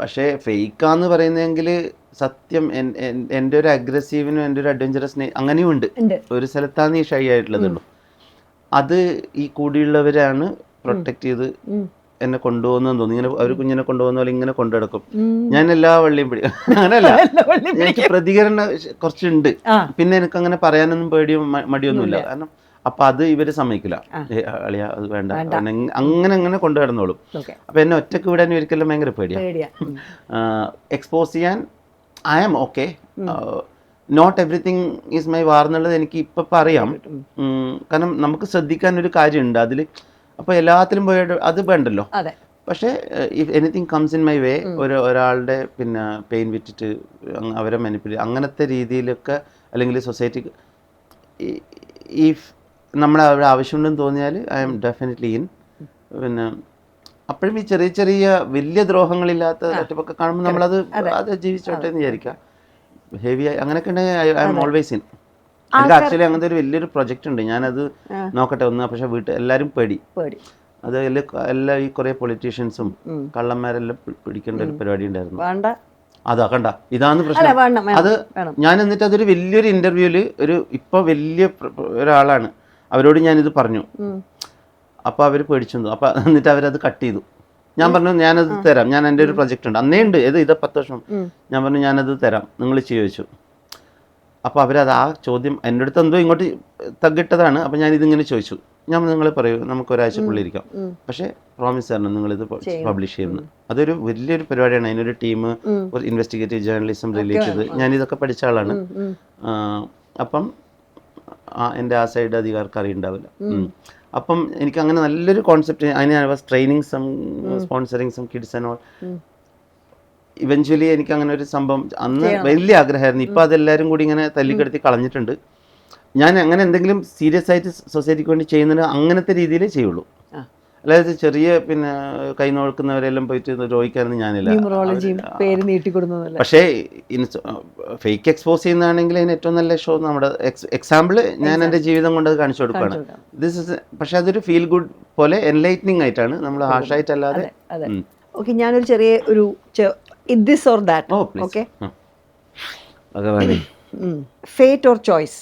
പക്ഷേ ഫേക്കാന്ന് പറയുന്നതെങ്കിൽ സത്യം എൻ്റെ ഒരു അഗ്രസീവിനും എൻ്റെ ഒരു അഡ്വഞ്ചറസിന് അങ്ങനെയും ഉണ്ട്. ഒരു സ്ഥലത്താണ് ഈ ഷൈ ആയിട്ടുള്ളതുള്ളൂ. അത് ഈ കൂടിയുള്ളവരാണ് പ്രൊട്ടക്ട് ചെയ്ത് എന്നെ കൊണ്ടുപോകുന്നതെന്ന് തോന്നി. ഇങ്ങനെ അവർ കുഞ്ഞിനെ കൊണ്ടുപോകുന്ന പോലെ ഇങ്ങനെ കൊണ്ടു നടക്കും. ഞാൻ എല്ലാ വള്ളിയും പിടിക്കും. അങ്ങനെയല്ല, എനിക്ക് പ്രതികരണം കുറച്ചുണ്ട്. പിന്നെ എനിക്ക് അങ്ങനെ പറയാനൊന്നും പേടിയോ മടിയൊന്നുമില്ല. കാരണം അപ്പൊ അത് ഇവര് സമ്മതിക്കില്ല. അളിയ അത് വേണ്ട, അങ്ങനെ കൊണ്ടു കിടന്നോളും. അപ്പൊ എന്നെ ഒറ്റക്ക് വിടാൻ ഒരിക്കലും ഭയങ്കര പേടിയാണ്. എക്സ്പോസ് ചെയ്യാൻ I am okay. Not everything is my war എന്നുള്ളത് എനിക്ക് ഇപ്പം അറിയാം. കാരണം നമുക്ക് ശ്രദ്ധിക്കാൻ ഒരു കാര്യമുണ്ട് അതിൽ. അപ്പോൾ എല്ലാത്തിലും പോയിട്ട് അത് വേണ്ടല്ലോ. പക്ഷേ if anything comes in my way, ഒരാളുടെ പിന്നെ പെയിൻ വിറ്റിട്ട് അവരെ മാനിപ്പുലേറ്റ് അങ്ങനത്തെ രീതിയിലൊക്കെ, അല്ലെങ്കിൽ സൊസൈറ്റിക്ക് ഇഫ് നമ്മളെ അവിടെ ആവശ്യമുണ്ടെന്ന് തോന്നിയാൽ ഐ എം ഡെഫിനറ്റ്ലി ഇൻ. പിന്നെ അപ്പോഴും ഈ ചെറിയ ചെറിയ വലിയ ദ്രോഹങ്ങളില്ലാത്ത തട്ടിപ്പൊക്കെ കാണുമ്പോൾ നമ്മളത് ജീവിച്ചോട്ടെ എന്ന് വിചാരിക്കാം. ഹെവി ആയി അങ്ങനെയൊക്കെ ഉണ്ടെങ്കിൽ ഐ എം ഓൾവേസ് ഇൻ. എനിക്ക് ആക്ച്വലി അങ്ങനത്തെ ഒരു വലിയൊരു പ്രൊജക്റ്റ് ഉണ്ട്, ഞാനത് നോക്കട്ടെ ഒന്ന്. പക്ഷെ എല്ലാവരും പേടി. അത് എല്ലാ ഈ കുറേ പൊളിറ്റീഷ്യൻസും കള്ളന്മാരെല്ലാം പിടിക്കേണ്ട ഒരു പരിപാടി ഉണ്ടായിരുന്നു. അതാ കണ്ട, ഇതാണ് പ്രശ്നം. അത് ഞാൻ എന്നിട്ട് അതൊരു വലിയൊരു ഇന്റർവ്യൂവിൽ ഇപ്പോൾ വലിയ ഒരാളാണ്, അവരോട് ഞാനിത് പറഞ്ഞു. അപ്പോൾ അവർ പേടിച്ചു. അപ്പോൾ എന്നിട്ട് അവരത് കട്ട് ചെയ്തു. ഞാൻ പറഞ്ഞു ഞാനത് തരാം, ഞാൻ എൻ്റെ ഒരു പ്രൊജക്റ്റ് ഉണ്ട്, അന്നേ ഉണ്ട്, ഇത് 10 വർഷം. ഞാൻ പറഞ്ഞു ഞാനത് തരാം, നിങ്ങൾ ചോദിച്ചു. അപ്പോൾ അവരത് ആ ചോദ്യം എൻ്റെ അടുത്ത് എന്തോ ഇങ്ങോട്ട് തകിട്ടതാണ്. അപ്പോൾ ഞാനിതിങ്ങനെ ചോദിച്ചു. ഞാൻ നിങ്ങൾ പറയൂ, നമുക്ക് ഒരാഴ്ചക്കുള്ളിൽ ഇരിക്കാം, പക്ഷേ പ്രോമിസ് തരണം നിങ്ങളിത് പബ്ലിഷ് ചെയ്യുന്നു. അതൊരു വലിയൊരു പരിപാടിയാണ്. അതിനൊരു ടീം, ഒരു ഇൻവെസ്റ്റിഗേറ്റീവ് ജേർണലിസം റിലേറ്റഡ്, ഞാനിതൊക്കെ പഠിച്ച ആളാണ്. അപ്പം എൻ്റെ ആ സൈഡ് അധികാർക്ക് അറിയുണ്ടാവില്ല. അപ്പം എനിക്ക് അങ്ങനെ നല്ലൊരു കോൺസെപ്റ്റ്, അതിന് I was training some sponsoring some kids and all. Eventually എനിക്ക് അങ്ങനെ ഒരു സംഭവം അന്ന് വലിയ ആഗ്രഹമായിരുന്നു. ഇപ്പം അതെല്ലാവരും കൂടി ഇങ്ങനെ തല്ലിക്കെടുത്തി കളഞ്ഞിട്ടുണ്ട്. ഞാൻ അങ്ങനെ എന്തെങ്കിലും സീരിയസ് ആയിട്ട് സൊസൈറ്റിക്ക് വേണ്ടി ചെയ്യുന്നതിന് അങ്ങനത്തെ രീതിയിൽ ചെയ്യുള്ളൂ. അല്ലാതെ ചെറിയ പിന്നെ കൈ നോക്കുന്നവരെല്ലാം പോയിട്ട് രോഗിക്കാരൊന്നും ഞാനില്ല. പക്ഷേ ഫേക്ക് എക്സ്പോസ് ചെയ്യുന്നതാണെങ്കിൽ അതിന് ഏറ്റവും നല്ല ഷോ നമ്മുടെ എക്സാമ്പിൾ ഞാൻ എൻ്റെ ജീവിതം കൊണ്ട് അത് കാണിച്ചു കൊടുക്കുകയാണ്. ദിസ് ഇസ്, പക്ഷെ അതൊരു ഫീൽ ഗുഡ് പോലെ എൻലൈറ്റനിങ് ആയിട്ടാണ്, നമ്മൾ ഹാഷായിട്ടല്ലാതെ. ഓക്കെ, ഞാനൊരു ചെറിയ ഒരു this or that. Okay, fate or choice?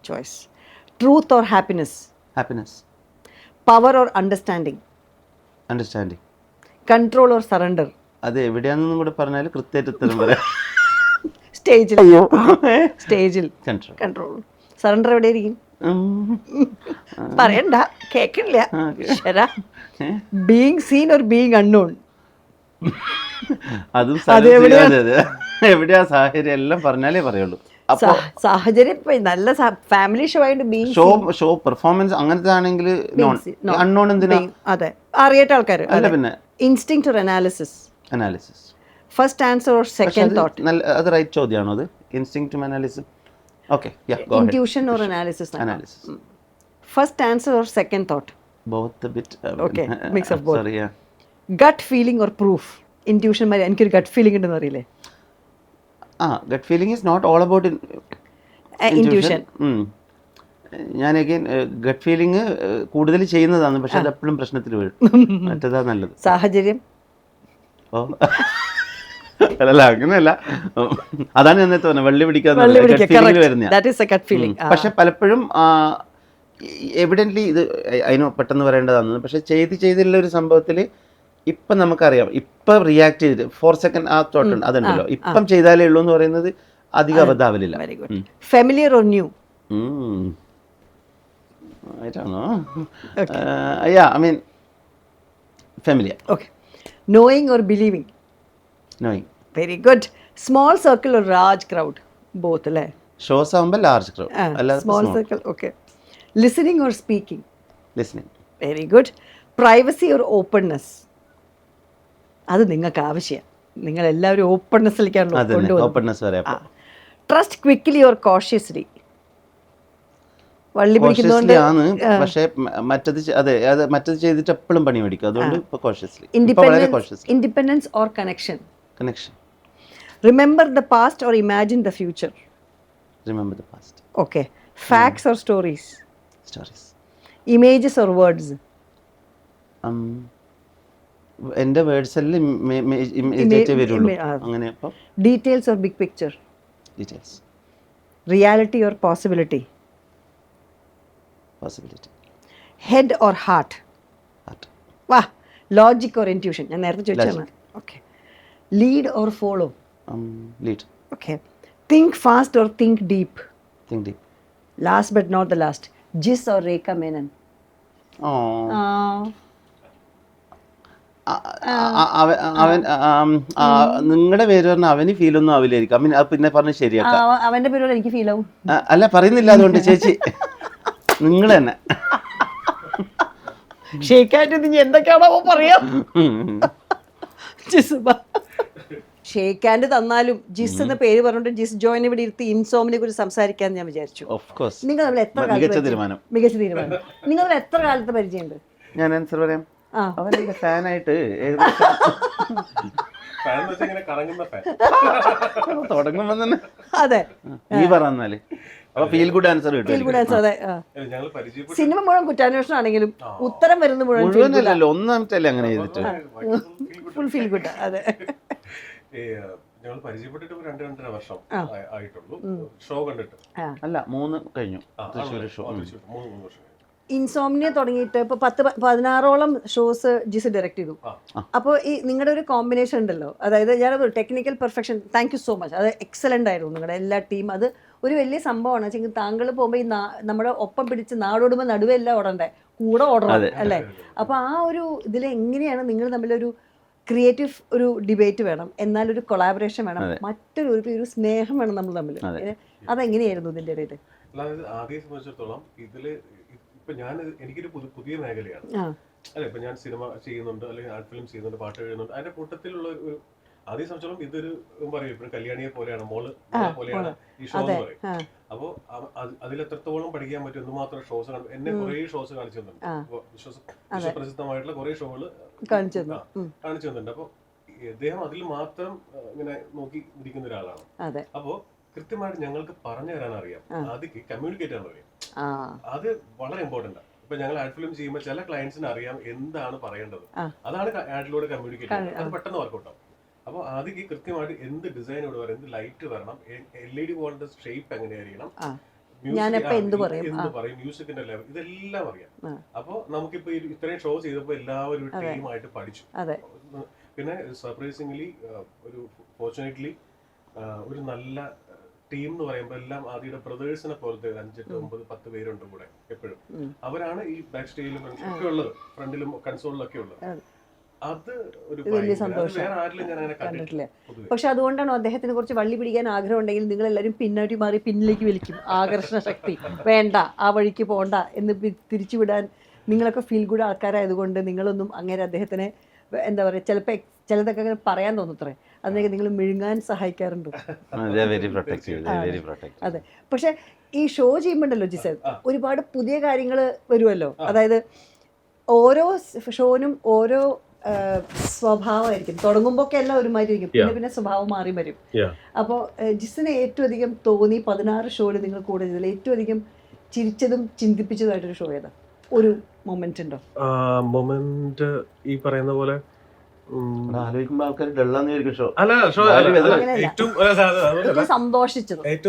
Choice. Truth or happiness? Happiness. Power or understanding? Understanding. Control or surrender? അത് എവിടെയാണെന്നും കൂടെ പറഞ്ഞാൽ കൃത്യമായിട്ട് ഉത്തരം പറയാം. സ്റ്റേജിൽ. സ്റ്റേജിൽ കൺട്രോൾ. സറണ്ടർ എവിടെയായിരിക്കും? പറയണ്ട, കേക്കില്ല. Being seen or being unknown? അതും എവിടെയാ സാഹചര്യം എല്ലാം പറഞ്ഞാലേ പറയുള്ളൂ. സാഹചര്യം നല്ല ഫാമിലി ഷോ ആയിട്ട് ഷോ പെർഫോമൻസ് അങ്ങനത്തെ ആണെങ്കിൽ അൺനോൺ എന്തിനാ? അതെ, അറിയാത്ത ആൾക്കാർ. അല്ല പിന്നെ instinct or analysis? Analysis. First answer or second thought? അത് റൈറ്റ് ചോദ്യമാണോ അത്? ഇൻസ്റ്റിങ്ക്റ്റും അനാലിസിസും. Okay, intuition or analysis? Analysis. First answer or second thought? Both a bit. Okay, mix of both. Sorry, yeah. Gut feeling or proof? Intuition മാതിരി എനിക്കൊരു ഗട്ട് ഫീലിംഗ് ഉണ്ടെന്ന് അറിയില്ലേ? Gut feeling is not all about intuition. ഞാൻ അഗൈൻ ഗട്ട് ഫീലിംഗ് കൂടുതൽ ചെയ്യുന്നതാണ്, പക്ഷെ അത് എപ്പോഴും പ്രശ്നത്തിൽ വീഴും. മറ്റേതാ നല്ലത്. സാഹചര്യം? അല്ല അങ്ങനെയല്ല, അതാണ് ഞാൻ നേരത്തെ പറഞ്ഞത്, വള്ളി പിടിക്കാതെ വരുന്ന. പക്ഷെ പലപ്പോഴും എവിഡൻ്റ്ലി ഇത് അതിന് പെട്ടെന്ന് പറയേണ്ടതാണ്. പക്ഷെ ചെയ്തിട്ടുള്ള ഒരു സംഭവത്തിൽ ഇപ്പം നമുക്കറിയാം, ഇപ്പം റിയാക്ട് ചെയ്തിട്ട് 4 സെക്കൻഡ് ആ തോട്ടുണ്ട് അതുണ്ടല്ലോ, ഇപ്പം ചെയ്താലേ ഉള്ളൂ എന്ന് പറയുന്നത് അധികം അബദ്ധാവലില്ല. Familiar or new? I mean familiar. Okay. Knowing or believing? Knowing. Very good. Small circle or large crowd? Both അല്ലേ? Shows ആകുമ്പോൾ large crowd. Small circle. Okay. Listening or speaking? Listening. Very good. Privacy or openness? അത് നിങ്ങൾക്ക് ആവശ്യമാണ്. നിങ്ങൾ എല്ലാവരും ഓപ്പൺനെസ്സിലേക്കാണല്ലോ കൊണ്ടുപോകുന്നത്. Trust quickly or cautiously? വള്ളി പിടിക്കുന്നതുകൊണ്ട്. പക്ഷേ മറ്റത് ചെയ്തിട്ട് എപ്പോഴും പണി മേടിക്കും, അതുകൊണ്ട് ഇപ്പോൾ cautiously. Independence or connection? Connection. Remember the past or imagine the future? Remember the past. Okay. Facts or stories? Stories. Images or words? എൻ്റെ വേർഡ്സ് എല്ലാം ഇമേജ് വരുള്ളൂ. അങ്ങനെ. അപ്പോൾ details or big picture? Details. Reality or possibility? Possibility. Head or heart? Heart. വാ. Logic or intuition? ഞാൻ നേരത്തെ ചോദിച്ചതാണ്. Okay. Lead or follow? Lead. Okay. Think fast or think deep? Think deep. Last but not the last, Jis or രേഖ മേനൻ? നിങ്ങളുടെ പേര് പറഞ്ഞാൽ അവന് ഫീൽ ഒന്നും ആവില്ലായിരിക്കും. പിന്നെ പറഞ്ഞ് ശരിയാക്കാം. അവന്റെ പേര് എനിക്ക് ഫീൽ ആവും. അല്ല, പറയുന്നില്ല, അതുകൊണ്ട് ചേച്ചി നിങ്ങൾ തന്നെ ഷേക്കാൻഡ് എന്തൊക്കെയാണോ പറയാ. ഷേക്കാൻഡ് തന്നാലും ജിസ് എന്ന പേര് പറഞ്ഞിട്ട് ജിസ് ജോയിൻ ഇവിടെ ഇരുത്തി ഇൻസോമിനെ കുറിച്ച് സംസാരിക്കാന്ന് ഞാൻ വിചാരിച്ചു. നിങ്ങൾ തമ്മിൽ എത്ര മികച്ച തീരുമാനം. നിങ്ങൾ തമ്മിൽ എത്ര കാലത്ത് പരിചയമുണ്ട്? ഞാൻ ആൻസർ പറയാം. അവനെന്റെ ഫാനായിട്ട് തുടങ്ങുമ്പോ തന്നെ. അതെ, നീ പറഞ്ഞാല് അപ്പൊ ഫീൽ ഗുഡ് ആൻസർ കിട്ടും. അതെ. സിനിമ മുഴുവൻ കുറ്റാന്വേഷണം ആണെങ്കിലും ഉത്തരം വരുന്ന മുഴുവനല്ലോ, ഒന്നാമത്തല്ലേ അങ്ങനെ ചെയ്തിട്ട് ഫുൾ ഫീൽ ഗുഡ്. അതെ. ഞങ്ങൾ പരിചയപ്പെട്ടിട്ട് 2-2.5 വർഷം ആയിട്ടുള്ളൂ. ഷോ കണ്ടിട്ട് അല്ല 3 കഴിഞ്ഞു. തൃശ്ശൂർ ഷോ 3 വർഷം. ഇൻസോംനിയ തുടങ്ങിയിട്ട് ഇപ്പോൾ 10-16ഓളം ഷോസ് ജിസ് ഡയറക്റ്റ് ചെയ്തു. അപ്പോൾ ഈ നിങ്ങളുടെ ഒരു കോമ്പിനേഷൻ ഉണ്ടല്ലോ, അതായത് ഞാനത് technical perfection, thank you so much. അത് എക്സലൻ്റ് ആയിരുന്നു നിങ്ങളുടെ എല്ലാ ടീം. അത് ഒരു വലിയ സംഭവമാണ് വെച്ചെങ്കിൽ താങ്കൾ പോകുമ്പോൾ ഈ നമ്മുടെ ഒപ്പം പിടിച്ച് നാടോടുമ്പോൾ നടുവെല്ലാം ഓടണ്ടേ, കൂടെ ഓടണം അല്ലേ? അപ്പോൾ ആ ഒരു ഇതിൽ എങ്ങനെയാണ് നിങ്ങൾ തമ്മിലൊരു ക്രിയേറ്റീവ് ഒരു ഡിബേറ്റ് വേണം, എന്നാൽ ഒരു കൊളാബറേഷൻ വേണം, ഒരു സ്നേഹം വേണം നമ്മൾ തമ്മിൽ. അതെങ്ങനെയായിരുന്നു ഇതിന്റെ ഇടയിൽ? അതായത് ആദ്യം സംബന്ധിച്ചിടത്തോളം ഇതില് ഇപ്പൊ എനിക്കൊരു പുതിയ മേഖലയാണ് അല്ലെ. ഇപ്പൊ ഞാൻ സിനിമ ചെയ്യുന്നുണ്ട്, അല്ലെങ്കിൽ ആർട്ട് ഫിലിം ചെയ്യുന്നുണ്ട്, പാട്ട് എഴുതുന്നുണ്ട്. അതിന്റെ കൂട്ടത്തിലുള്ള ഒരു ആദ്യം സംബന്ധിച്ചോളം ഇതൊരു പറയും ഇപ്പോഴും കല്യാണിയെ പോലെയാണ്, മോള് പോലെയാണ് ഈ ഷോ എന്ന് പറയും. അപ്പോ അതിൽ എത്രത്തോളം പഠിക്കാൻ പറ്റും, എന്തുമാത്രം ഷോസ് എന്നെ കുറെ ഷോസ് കാണിച്ചു തന്നിട്ടുണ്ട്. വിശ്വപ്രസിദ്ധമായിട്ടുള്ള കുറെ ഷോകള് കാണിച്ചു തന്നിട്ടുണ്ട്. അപ്പൊ അദ്ദേഹം അതിൽ മാത്രം ഇങ്ങനെ നോക്കി ഇരിക്കുന്ന ഒരാളാണ്. അപ്പോ കൃത്യമായിട്ട് ഞങ്ങൾക്ക് പറഞ്ഞു തരാൻ അറിയാം, ആദ്യം കമ്മ്യൂണിക്കേറ്റ് ചെയ്യാൻ അറിയാം. അത് വളരെ ഇമ്പോർട്ടന്റ് ആണ്. ഇപ്പൊ ഞങ്ങൾ ആഡ് ഫിലിം ചെയ്യുമ്പോൾ ചില ക്ലയൻസിന് അറിയാം എന്താണ് പറയേണ്ടത്, അതാണ് ആഡിലൂടെ കമ്മ്യൂണിക്കേറ്റ് ചെയ്യുന്നത്. അത് പെട്ടെന്ന് വർക്കൗട്ട് ആവും. അപ്പൊ ആദ്യം കൃത്യമായിട്ട് എന്ത് ഡിസൈൻ ഇവിടെ വരണം, എന്ത് ലൈറ്റ് വരണം, LED ബോളിന്റെ ഷേപ്പ് എങ്ങനെയായിരിക്കണം, എന്ത് പറയും, മ്യൂസിക്കിന്റെ ലെവൽ, ഇതെല്ലാം അറിയാം. അപ്പൊ നമുക്കിപ്പോ ഇത്രയും ഷോ ചെയ്തപ്പോ എല്ലാവരും ടീമായിട്ട് പഠിച്ചു. പിന്നെ സർപ്രൈസിംഗ്ലി ഫോർച്ചുനേറ്റ്ലി ഒരു നല്ല ടീം എന്ന് പറയുമ്പോൾ എല്ലാം ആദ്യയുടെ ബ്രദേഴ്സിനെ പോലത്തെ 5, 8, 9, 10 പേരുണ്ട് കൂടെ എപ്പോഴും. അവരാണ് ഈ ബാക്ക് സ്റ്റേജിലും ഒക്കെ ഉള്ളത്, ഫ്രണ്ടിലും കൺസോളിലൊക്കെ ഉള്ളത്. അത് ഒരു വലിയ സന്തോഷം, വേറെ ആരിലും ഞാൻ അങ്ങനെ കണ്ടിട്ടില്ല. പക്ഷെ അതുകൊണ്ടാണ് അദ്ദേഹത്തിന് കുറച്ച് വള്ളി പിടിക്കാൻ ആഗ്രഹം ഉണ്ടെങ്കിൽ നിങ്ങൾ എല്ലാവരും പിന്നോട്ട് മാറി പിന്നിലേക്ക് വലിക്കും. ആകർഷണ ശക്തി വേണ്ട, ആ വഴിക്ക് പോണ്ട എന്ന് തിരിച്ചുവിടാൻ നിങ്ങളൊക്കെ ഫീൽ ഗുഡ് ആൾക്കാരായതുകൊണ്ട് നിങ്ങളൊന്നും അങ്ങനെ അദ്ദേഹത്തിനെ എന്താ പറയുക, ചിലപ്പോൾ ചിലതൊക്കെ അങ്ങനെ പറയാൻ തോന്നത്രേ, അതിനൊക്കെ നിങ്ങൾ മിഴുങ്ങാൻ സഹായിക്കാറുണ്ട്. അതെ. പക്ഷെ ഈ ഷോ ചെയ്യുമ്പോണ്ടല്ലോ ജിസേൽ, ഒരുപാട് പുതിയ കാര്യങ്ങൾ വരുമല്ലോ. അതായത് ഓരോ ഷോനും ഓരോ സ്വഭാവമായിരിക്കും. തുടങ്ങുമ്പോൾ ഒക്കെ എല്ലാം ഒരുമാതിരി ഇരിക്കും, പിന്നെ സ്വഭാവം മാറി വരും. അപ്പോൾ ജിസിനെ ഏറ്റവും അധികം തോന്നി 16 ഷോയിൽ നിങ്ങൾ കൂടെ ചെയ്തതിൽ ഏറ്റവും അധികം ചിരിച്ചതും ചിന്തിപ്പിച്ചതുമായിട്ടൊരു ഷോ ഏതാ? ഒരു മൊമെന്റ് ഉണ്ടോ? മൊമെന്റ് ഈ പറയുന്ന പോലെ ഏറ്റവും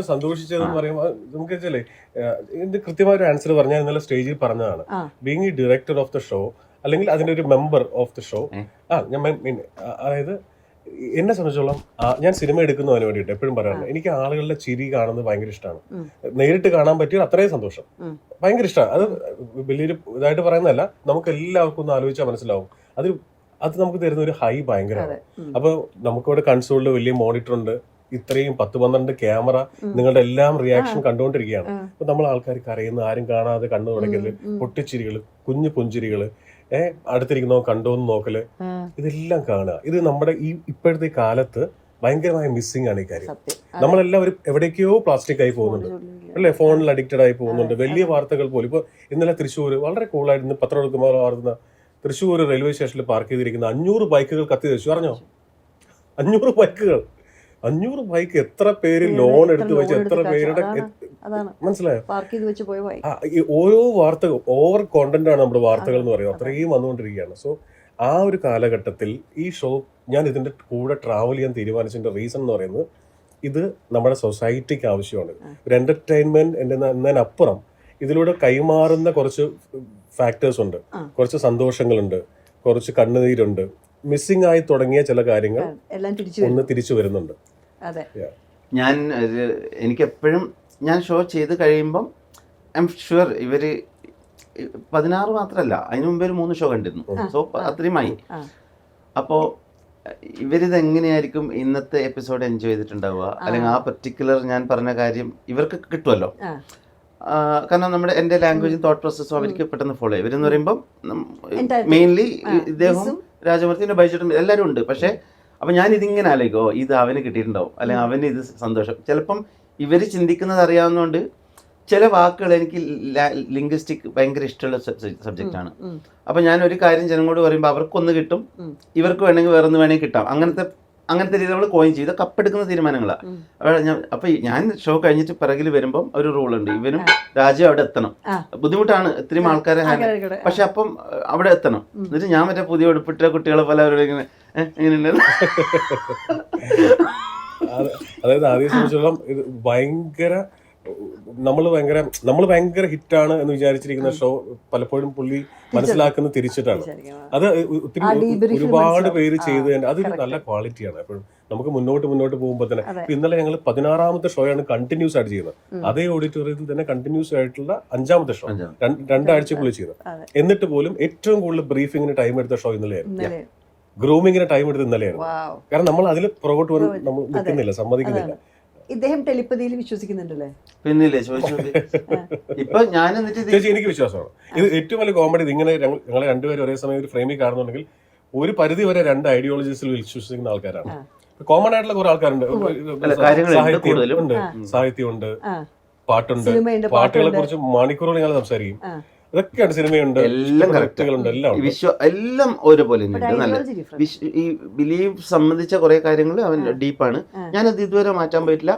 സന്തോഷിച്ചതെന്ന് പറയുമ്പോൾ നമുക്ക് വെച്ചാലേ ഇതിന്റെ കൃത്യമായ ഒരു ആൻസർ പറഞ്ഞാൽ ഇന്നലെ സ്റ്റേജിൽ പറഞ്ഞതാണ്. ബീങ് ഈ ഡയറക്ടർ ഓഫ് ദ ഷോ അല്ലെങ്കിൽ അതിന്റെ ഒരു മെമ്പർ ഓഫ് ദ ഷോ, അതായത് എന്നെ സംബന്ധിച്ചോളം ഞാൻ സിനിമ എടുക്കുന്നതിന് വേണ്ടിയിട്ട് എപ്പോഴും പറയാറുണ്ട്, എനിക്ക് ആളുകളുടെ ചിരി കാണുന്നത് ഭയങ്കര ഇഷ്ടമാണ്. നേരിട്ട് കാണാൻ പറ്റിയ അത്രയും സന്തോഷം, ഭയങ്കര ഇഷ്ടമാണ്. അത് വലിയൊരു ഇതായിട്ട് പറയുന്നതല്ല, നമുക്ക് എല്ലാവർക്കും ഒന്ന് ആലോചിച്ചാൽ മനസ്സിലാവും. അത് നമുക്ക് തരുന്ന ഒരു ഹൈ ഭയങ്കരമാണ്. അപ്പൊ നമുക്കിവിടെ കൺസോളിൽ വലിയ മോണിറ്റർ ഉണ്ട്, ഇത്രയും 10-12 ക്യാമറ, നിങ്ങളുടെ എല്ലാം റിയാക്ഷൻ കണ്ടുകൊണ്ടിരിക്കുകയാണ്. അപ്പൊ നമ്മൾ ആൾക്കാർ കരയുന്ന ആരും കാണാതെ കണ്ണു തുടക്കല്, പൊട്ടിച്ചിരികള്, കുഞ്ഞു പുഞ്ചിരികള്, അടുത്തിരിക്കുന്നോ കണ്ടോന്ന് നോക്കല്, ഇതെല്ലാം കാണുക. ഇത് നമ്മുടെ ഈ ഇപ്പോഴത്തെ കാലത്ത് ഭയങ്കരമായ മിസ്സിംഗ് ആണ് ഈ കാര്യം. നമ്മളെല്ലാവരും എവിടേക്കോ പ്ലാസ്റ്റിക് ആയി പോകുന്നുണ്ട് അല്ലെ, ഫോണിൽ അഡിക്റ്റഡ് ആയി പോകുന്നുണ്ട്. വലിയ വാർത്തകൾ പോലും ഇപ്പൊ ഇന്നലെ തൃശ്ശൂർ വളരെ കൂളായിട്ട് പത്രം എടുക്കുമ്പോൾ വാർത്ത, തൃശ്ശൂർ റെയിൽവേ സ്റ്റേഷനിൽ പാർക്ക് ചെയ്തിരിക്കുന്ന 500 ബൈക്കുകൾ കത്തി വെച്ചു. അറിഞ്ഞോ? 500 ബൈക്കുകൾ, 500 ബൈക്ക്. എത്ര പേര് ലോൺ എടുത്ത് വെച്ച്, എത്ര പേരുടെ, മനസ്സിലായോ? ഈ ഓരോ വാർത്തകൾ ഓവർ കോണ്ടന്റ് ആണ് നമ്മുടെ വാർത്തകൾ എന്ന് പറയുന്നത്, അത്രയും വന്നുകൊണ്ടിരിക്കുകയാണ്. സോ ആ ഒരു കാലഘട്ടത്തിൽ ഈ ഷോ ഞാൻ ഇതിന്റെ കൂടെ ട്രാവൽ ചെയ്യാൻ തീരുമാനിച്ചതിന്റെ റീസൺ എന്ന് പറയുന്നത്, ഇത് നമ്മുടെ സൊസൈറ്റിക്ക് ആവശ്യമാണ്. ഒരു എന്റർടൈൻമെന്റ് എന്നതിനപ്പുറം ഇതിലൂടെ കൈമാറുന്ന കുറച്ച് ഫാക്ടേഴ്സ് ഉണ്ട്, കുറച്ച് സന്തോഷങ്ങളുണ്ട്, കുറച്ച് കണ്ണുനീരുണ്ട്, മിസ്സിംഗ് ആയി തുടങ്ങിയ ചില കാര്യങ്ങൾ ഒന്ന് തിരിച്ചു വരുന്നുണ്ട്. എനിക്കെപ്പോഴും ഞാൻ ഷോ ചെയ്ത് കഴിയുമ്പം ഐ എം ഷുവർ ഇവര് 16 മാത്രമല്ല, അതിനു മുമ്പേ 3 ഷോ കണ്ടിരുന്നു. സോ അത്രയുമായി. അപ്പോൾ ഇവരിത് എങ്ങനെയായിരിക്കും ഇന്നത്തെ എപ്പിസോഡ് എൻജോയ് ചെയ്തിട്ടുണ്ടാവുക, അല്ലെങ്കിൽ ആ പർട്ടിക്കുലർ ഞാൻ പറഞ്ഞ കാര്യം ഇവർക്ക് കിട്ടുമല്ലോ. കാരണം എൻ്റെ ലാംഗ്വേജും തോട്ട് പ്രോസസ്സും അവർക്ക് പെട്ടെന്ന് ഫോളോ ചെയ്യും. ഇവരെന്ന് പറയുമ്പം മെയിൻലി ഇദ്ദേഹവും രാജമൂർത്തിൻ്റെ ബൈജറ്റും എല്ലാവരും ഉണ്ട്. പക്ഷേ അപ്പം ഞാൻ ഇതിങ്ങനെ ആലോചിക്കോ, ഇത് അവന് കിട്ടിയിട്ടുണ്ടാവും, അല്ലെങ്കിൽ അവന് ഇത് സന്തോഷം. ചിലപ്പം ഇവർ ചിന്തിക്കുന്നത് അറിയാവുന്നതുകൊണ്ട് ചില വാക്കുകൾ എനിക്ക് ലിംഗ്വിസ്റ്റിക് ഭയങ്കര ഇഷ്ടമുള്ള സബ്ജക്റ്റാണ്. അപ്പം ഞാൻ ഒരു കാര്യം ജനങ്ങളോട് പറയുമ്പോൾ അവർക്കൊന്ന് കിട്ടും, ഇവർക്ക് വേണമെങ്കിൽ വേറൊന്ന് വേണമെങ്കിൽ കിട്ടാം. അങ്ങനത്തെ രീതി നമ്മൾ കോയിൻ ചെയ്ത് കപ്പെടുക്കുന്ന തീരുമാനങ്ങളാണ്. അപ്പൊ ഞാൻ ഷോ കഴിഞ്ഞിട്ട് പിറകിൽ വരുമ്പം ഒരു റൂളുണ്ട്, ഇവനും രാജ്യം അവിടെ എത്തണം. ബുദ്ധിമുട്ടാണ് ഇത്രയും ആൾക്കാരെ, പക്ഷെ അപ്പം അവിടെ എത്തണം. എന്നിട്ട് ഞാൻ മറ്റേ പുതിയ ഉടുപ്പിട്ട കുട്ടികളെ പോലെ അവരോട് ഇങ്ങനെ എങ്ങനെയുണ്ട്. അതായത് ആദ്യം സംബന്ധിച്ചോളം ഇത് നമ്മൾ ഭയങ്കര ഹിറ്റാണ് എന്ന് വിചാരിച്ചിരിക്കുന്ന ഷോ പലപ്പോഴും പുള്ളി മനസ്സിലാക്കുന്നത് തിരിച്ചിട്ടാണ്. അത് ഒത്തിരി ഒരുപാട് പേര് ചെയ്ത് അതൊരു നല്ല ക്വാളിറ്റിയാണ്. എപ്പോഴും നമുക്ക് മുന്നോട്ട് പോകുമ്പോൾ തന്നെ ഇന്നലെ ഞങ്ങൾ 16ാമത്തെ ഷോയാണ് കണ്ടിന്യൂസ് ആയിട്ട് ചെയ്യുന്നത്. അതേ ഓഡിറ്റോറിയത്തിൽ തന്നെ കണ്ടിന്യൂസ് ആയിട്ടുള്ള 5ാമത്തെ ഷോ 2 ആഴ്ചക്കുള്ളിൽ ചെയ്തത്. എന്നിട്ട് പോലും ഏറ്റവും കൂടുതൽ ബ്രീഫിങ്ങിന് ടൈം എടുത്ത ഷോ ഇന്നലെയായിരുന്നു. ഗ്രൂമിങ്ങിന് ടൈം എടുത്ത് ഇന്നലെയാണ്. Wow. കാരണം നമ്മൾ അതിൽ പുറകോട്ട് വന്ന് നമ്മൾ നിൽക്കുന്നില്ല, സമ്മതിക്കുന്നില്ല. ഇദ്ദേഹം ടെലിപ്പതിയിൽ വിശ്വസിക്കുന്നുണ്ടല്ലേ? പിന്നില്ലേ ചോദിച്ചു. ഇപ്പൊ ഞാൻ എന്നിട്ട് ചേച്ചി എനിക്ക് വിശ്വാസമാണ്. ഇത് ഏറ്റവും വലിയ കോമഡി, ഇത് ഇങ്ങനെ ഞങ്ങളെ രണ്ടുപേരും ഒരേ സമയം ഒരു ഫ്രെയിമിൽ കാണുന്നുണ്ടെങ്കിൽ ഒരു പരിധി വരെ രണ്ട് ഐഡിയോളജീസിൽ വിശ്വസിക്കുന്ന ആൾക്കാരാണ്. കോമൺ ആയിട്ടുള്ള കുറെ ആൾക്കാരുണ്ട്. സാഹിത്യമുണ്ട്, പാട്ടുണ്ട്, പാട്ടുകളെ കുറിച്ച് മണിക്കൂറുകൾ ഞങ്ങൾ സംസാരിക്കും. ഇതൊക്കെയാണ്, സിനിമയുണ്ട്, എല്ലാം കറക്റ്റുകളുണ്ട്, എല്ലാം ഒരുപോലെ നല്ല ഈ ബിലീവ് സംബന്ധിച്ച കുറെ കാര്യങ്ങൾ അവൻ ഡീപ്പാണ്. ഞാനത് ഇതുവരെ മാറ്റാൻ പറ്റില്ല.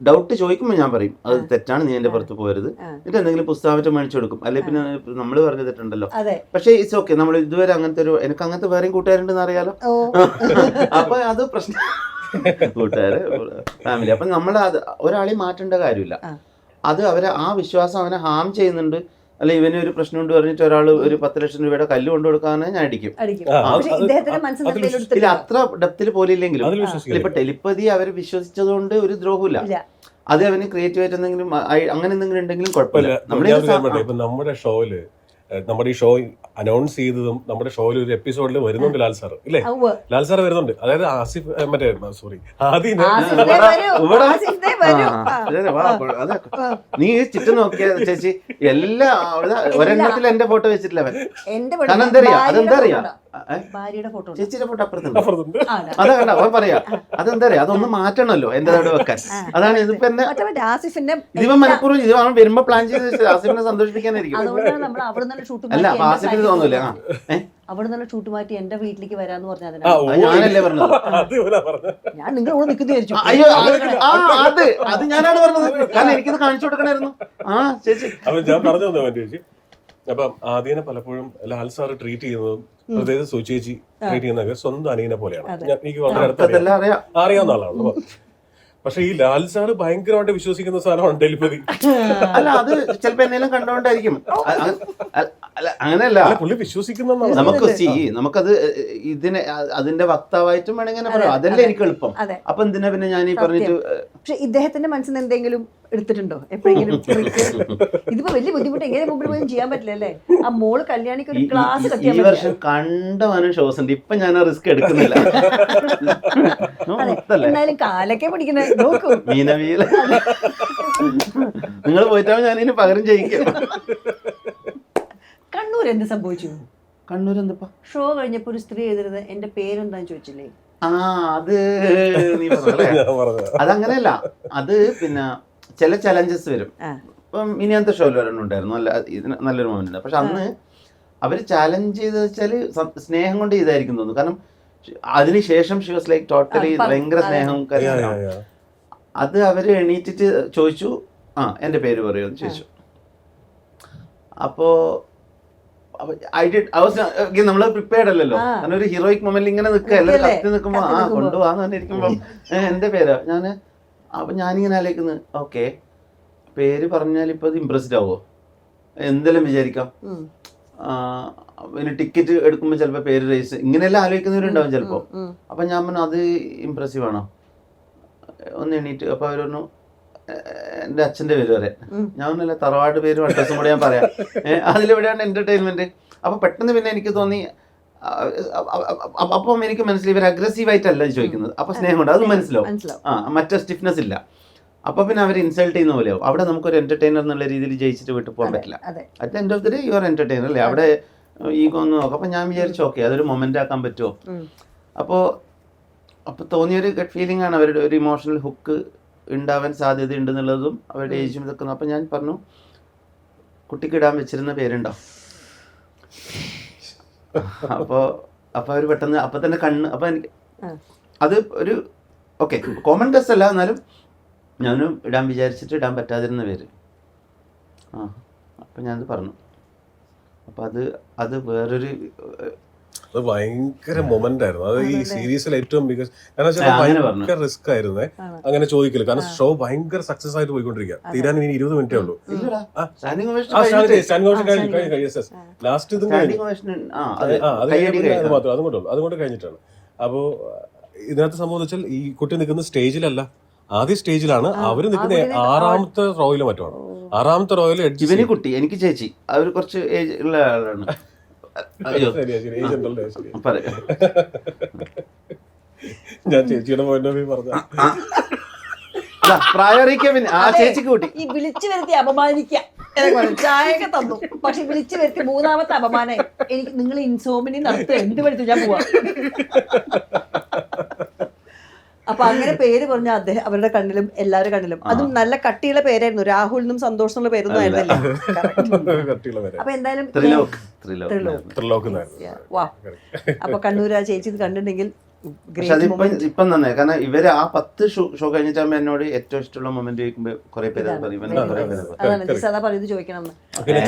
ഡൗട്ട് ചോദിക്കുമ്പോൾ ഞാൻ പറയും അത് തെറ്റാണ്, നീ എന്റെ പുറത്ത് പോരുത്. എന്നിട്ട് എന്തെങ്കിലും പുസ്തകമായിട്ട് മേടിച്ചു കൊടുക്കും. അല്ലെ പിന്നെ നമ്മൾ പറഞ്ഞു തെറ്റുണ്ടല്ലോ. പക്ഷെ ഇറ്റ്സ് ഓക്കെ. നമ്മൾ ഇതുവരെ അങ്ങനത്തെ എനിക്ക് അങ്ങനത്തെ വേറെയും കൂട്ടുകാരുണ്ടെന്ന് അറിയാലോ. അപ്പൊ അത് പ്രശ്നം. കൂട്ടുകാര്, ഫാമിലി. അപ്പൊ നമ്മൾ അത് ഒരാളെയും മാറ്റേണ്ട കാര്യമില്ല. അത് അവരെ ആ വിശ്വാസം അവനെ ഹാം ചെയ്യുന്നുണ്ട്. അല്ല ഇവന് ഒരു പ്രശ്നം കൊണ്ട് പറഞ്ഞിട്ട് ഒരാൾ ഒരു 10 ലക്ഷം രൂപയുടെ കല്ല് കൊണ്ടു കൊടുക്കാന്ന് ഞാൻ അടിക്കും. ഇല്ല, അത്ര ഡെപ്തിൽ പോലില്ലെങ്കിലും ഇപ്പൊ ടെലിപ്പതി അവര് വിശ്വസിച്ചതുകൊണ്ട് ഒരു ദ്രോഹമില്ല. അത് അവന് ക്രിയേറ്റീവ് ആയിട്ട് എന്തെങ്കിലും അങ്ങനെ എന്തെങ്കിലും ഉണ്ടെങ്കിലും കുഴപ്പമില്ല. നമ്മുടെ ഷോയില്, നമ്മുടെ ഈ ഷോ അനൗൺസ് ചെയ്തതും നമ്മുടെ ഷോയിൽ ഒരു എപ്പിസോഡിൽ വരുന്നുണ്ട് ലാൽ സാർ, ഇല്ലേ? ലാൽ സാർ വരുന്നുണ്ട്. അതായത് ആസിഫ്, മറ്റേ സോറി, നീ ചിത്രം നോക്കിയ ചേച്ചി എല്ലാ ഒരെണ്ണത്തിൽ എന്റെ ഫോട്ടോ വെച്ചിട്ടില്ല അവൻ. കാരണം എന്താ അറിയാ, അതെന്താ അറിയാ, ചേച്ചിയുടെ ഫോട്ടോ അപ്പുറത്തുണ്ട്. അതാ കണ്ട അവൻ പറയാ, അതെന്താ അറിയാ, അതൊന്നും മാറ്റണല്ലോ എന്റെ അവിടെ വെക്കാൻ. അതാണ് ഇതിപ്പോ എന്നെ ഇതിപ്പോ മനഃപൂർവ്വം ഇത് അവൻ വരുമ്പോ പ്ലാൻ ചെയ്ത് ആസിഫിനെ സന്തോഷിപ്പിക്കാനായിരിക്കും. അല്ല ആസിഫിന് തോന്നൂല അവിടെ നല്ല ഷൂട്ട് മാറ്റി എന്റെ വീട്ടിലേക്ക് വരാന്ന് പറഞ്ഞാൽ ഞാനല്ലേ പറഞ്ഞത്. ഞാൻ നിങ്ങളോട് നിൽക്കുന്ന അയ്യോ അത് ഞാനാണ് പറഞ്ഞത്. കാരണം എനിക്കത് കാണിച്ചു കൊടുക്കണായിരുന്നു. ആ ചേച്ചി അപ്പൊ ഞാൻ പറഞ്ഞു തന്നോ ചേച്ചി. അപ്പം ആദ്യനെ പലപ്പോഴും ലാൽ സാർ ട്രീറ്റ് ചെയ്യുന്നതും പ്രത്യേകിച്ച് സുചേച്ചി ട്രീറ്റ് ചെയ്യുന്നതൊക്കെ സ്വന്തം അനിയനെ പോലെയാണ്. എനിക്ക് വളരെ അറിയാവുന്ന ആളാണ്. പക്ഷെ ഈ ലാൽ സാറ് ഭയങ്കരമായിട്ട് വിശ്വസിക്കുന്ന സാധനമാണ് ടെലിപ്പതി. അല്ല അത് ചിലപ്പോ എന്തെങ്കിലും കണ്ടോണ്ടായിരിക്കും. അങ്ങനെയല്ല, പുള്ളി വിശ്വസിക്കുന്ന നമുക്കത് ഇതിനെ അതിന്റെ വക്താവായിട്ടും വേണമെങ്കിൽ പറയാം. അതല്ലേ എനിക്ക് എളുപ്പം. അപ്പൊ എന്തിനാ പിന്നെ ഞാൻ ഈ പറഞ്ഞിട്ട്. പക്ഷെ ഇദ്ദേഹത്തിന്റെ മനസ്സിൽ എന്തെങ്കിലും എടുത്തിട്ടുണ്ടോ എപ്പോഴെങ്കിലും? ഇതിപ്പോ വലിയ ബുദ്ധിമുട്ട് എങ്ങനെ മുമ്പിൽ പോലും ചെയ്യാൻ പറ്റില്ല അല്ലേ? ആ മോള് കല്യാണിക്ക് ഒരു ക്ലാസ് ഈ വർഷം കണ്ടവനും ഷോസ് ഉണ്ട്. ഇപ്പൊ ഞാൻ റിസ്ക് എടുക്കുന്നില്ല. എന്നാലും കാലൊക്കെ പിടിക്കുന്നത് നോക്കൂ. മീനവീല നിങ്ങൾ പോയിട്ടാവും ഞാൻ ഇതിന് പകരം ചെയ്യിക്കും. കണ്ണൂർ എന്ത് സംഭവിച്ചു? കണ്ണൂർ എന്തപ്പാ ഷോ കഴിഞ്ഞപ്പോ ഒരു സ്ത്രീ എഴുതരുത് എന്റെ പേരെന്താന്ന് ചോദിച്ചില്ലേ? അത് നീ അതങ്ങനെയല്ല. അത് പിന്നെ ചില ചലഞ്ചസ് വരും. ഇപ്പം ഇനിയത്തെ ഷോയിൽ ഒരെണ്ണുണ്ടായിരുന്നു, നല്ല ഇതിന് നല്ലൊരു മൊമെന്റ് ഉണ്ട്. പക്ഷെ അന്ന് അവര് ചാലഞ്ച് ചെയ്തെന്ന് വെച്ചാല് സ്നേഹം കൊണ്ട് ചെയ്തായിരിക്കും തോന്നുന്നു. കാരണം അതിനുശേഷം ഷി വാസ് ലൈക്ക് ടോട്ടലി ഭയങ്കര സ്നേഹം കാര്യങ്ങളും. അത് അവര് എണീറ്റിട്ട് ചോദിച്ചു, എന്റെ പേര് പറയുമെന്ന് ചോദിച്ചു. അപ്പോ നമ്മള് പ്രിപ്പയർഡ് അല്ലല്ലോ. കാരണം ഒരു ഹീറോയിക് മൊമെന്റ് ഇങ്ങനെ നിൽക്കുക, എല്ലാവരും കത്തി നിൽക്കുമ്പോ കൊണ്ടുപോകാന്ന് പറഞ്ഞിരിക്കുമ്പോ എന്റെ പേരാ അപ്പൊ ഞാനിങ്ങനെ ആലോചിക്കുന്നത്, ഓക്കെ പേര് പറഞ്ഞാൽ ഇപ്പൊ ഇത് ഇംപ്രസ്ഡ് ആവോ, എന്തെല്ലാം വിചാരിക്കാം. പിന്നെ ടിക്കറ്റ് എടുക്കുമ്പോൾ ചിലപ്പോൾ പേര് രജിസ്റ്റർ ഇങ്ങനെയെല്ലാം ആലോചിക്കുന്നവരുണ്ടാവും ചിലപ്പോൾ. അപ്പൊ ഞാൻ പറഞ്ഞു അത് ഇംപ്രസീവ് ആണോ, ഒന്ന് എണീറ്റ്. അപ്പൊ അവർ പറഞ്ഞു എൻ്റെ അച്ഛൻ്റെ പേര് പറയാൻ. ഞാൻ ഒന്നല്ല തറവാട് പേരും അഡ്രസ്സും കൂടെ ഞാൻ പറയാം. അതിലെവിടെയാണ് എന്റർടൈൻമെന്റ്. അപ്പൊ പെട്ടെന്ന് പിന്നെ എനിക്ക് തോന്നി, അപ്പം എനിക്ക് മനസ്സിലായി ഇവർ അഗ്രസീവ് ആയിട്ടല്ല ചോദിക്കുന്നത്. അപ്പൊ സ്നേഹം കൊണ്ട് അത് മനസ്സിലാവും. മറ്റേ സ്റ്റിഫ്നെസ് ഇല്ല. അപ്പൊ പിന്നെ അവർ ഇൻസൾട്ട് ചെയ്യുന്ന പോലെയാവും. അവിടെ നമുക്കൊരു എന്റർടൈനർ എന്നുള്ള രീതിയിൽ ജയിച്ചിട്ട് വിട്ടു പോകാൻ പറ്റില്ല. At the end of the day you are entertainer അല്ലേ. അവിടെ ഈഗോ ഒന്ന് നോക്കാം. അപ്പൊ ഞാൻ വിചാരിച്ചു ഓക്കെ അതൊരു മൊമെന്റ് ആക്കാൻ പറ്റുമോ. അപ്പൊ തോന്നിയൊരു ഗട്ട് ഫീലിംഗ് ആണ്. അവരുടെ ഒരു ഇമോഷണൽ ഹുക്ക് ഉണ്ടാവാൻ സാധ്യത ഉണ്ടെന്നുള്ളതും അവരുടെ ഏജും ഇതൊക്കെ. അപ്പൊ ഞാൻ പറഞ്ഞു കുട്ടിക്ക് ഇടാൻ വെച്ചിരുന്ന പേരുണ്ടോ. അപ്പൊ അവർ പെട്ടെന്ന് അപ്പൊ തന്നെ കണ്ണ്. അപ്പൊ എനിക്ക് അത് ഒരു ഓക്കെ കോമൺ ഗസ്റ്റ് അല്ല, എന്നാലും ഞാനും ഇടാൻ വിചാരിച്ചിട്ട് ഇടാൻ പറ്റാതിരുന്ന പേര്. അപ്പൊ ഞാനത് പറഞ്ഞു. അപ്പൊ അത് വേറൊരു ഭയങ്കര മൊമെന്റ് ആയിരുന്നു. അത് ഈ സീരീസിൽ ഏറ്റവും ഭയങ്കര റിസ്ക് ആയിരുന്നേ അങ്ങനെ ചോദിക്കല്. കാരണം ഷോ ഭയങ്കര സക്സസ് ആയിട്ട് പോയിക്കൊണ്ടിരിക്കുക. തീരാൻ ഇനി 20 മിനിറ്റേ ഉള്ളൂ. ലാസ്റ്റ് അതുകൊണ്ട് കഴിഞ്ഞിട്ടാണ്. അപ്പോ ഇതിനകത്ത് സംഭവം വെച്ചാൽ ഈ കുട്ടി നിൽക്കുന്ന സ്റ്റേജിലല്ല, ആദ്യ സ്റ്റേജിലാണ്. അവര് നിൽക്കുന്ന 6ാമത്തെ റോയില് മറ്റാണ്. 6ാമത്തെ റോയില് ഇവന് കുട്ടി, എനിക്ക് ചേച്ചി, അവര് കുറച്ച് ഏജ് ഉള്ള ആളാണ്. അയ്യോ ശരിയാ ശരി ഏജന്റ് അല്ലേ ശരി പറയാം. ഞാൻ ചേച്ചിയുടെ പോയിന്റ് ഓഫ് വ്യൂ പറഞ്ഞ പ്രായറിയിക്കാൻ പിന്നെ ആ ചേച്ചിക്ക് കൂട്ടി. ഈ വിളിച്ചു വരുത്തി അപമാനിക്കുക ചായയൊക്കെ തന്നു, പക്ഷെ വിളിച്ചു വരുത്തി മൂന്നാമത്തെ അപമാനം എനിക്ക് നിങ്ങൾ ഇൻസോമിനി നടത്തുക എന്ത് പഠിച്ചു ഞാൻ പോവാ. അപ്പൊ അങ്ങനെ പേര് പറഞ്ഞ അദ്ദേഹം അവരുടെ കണ്ണിലും എല്ലാവരുടെ കണ്ണിലും അതും നല്ല കട്ടിയുള്ള പേരായിരുന്നു. രാഹുൽ എന്നും സന്തോഷ് എന്നുള്ള പേരൊന്നും ആയിരുന്നില്ല. കട്ടിയുള്ള പേര് അപ്പൊ എന്തായാലും ത്രിലോക് ത്രിലോക് വാ. അപ്പൊ കണ്ണൂർ ആ ചേച്ചി ഇത് കണ്ടിട്ടുണ്ടെങ്കിൽ പക്ഷെ അതിപ്പം ഇപ്പം നന്നായി. കാരണം ഇവര് ആ 10 ഷോ കഴിഞ്ഞിട്ടാകുമ്പോ എന്നോട് ഏറ്റവും ഇഷ്ടമുള്ള മൊമെന്റ് ചോദിക്കുമ്പോ കുറെ പേര് അത് പറയും. അതാണ് ജിസ് അതാ പറയുന്നത് ചോദിക്കണം എന്ന്. പിന്നെ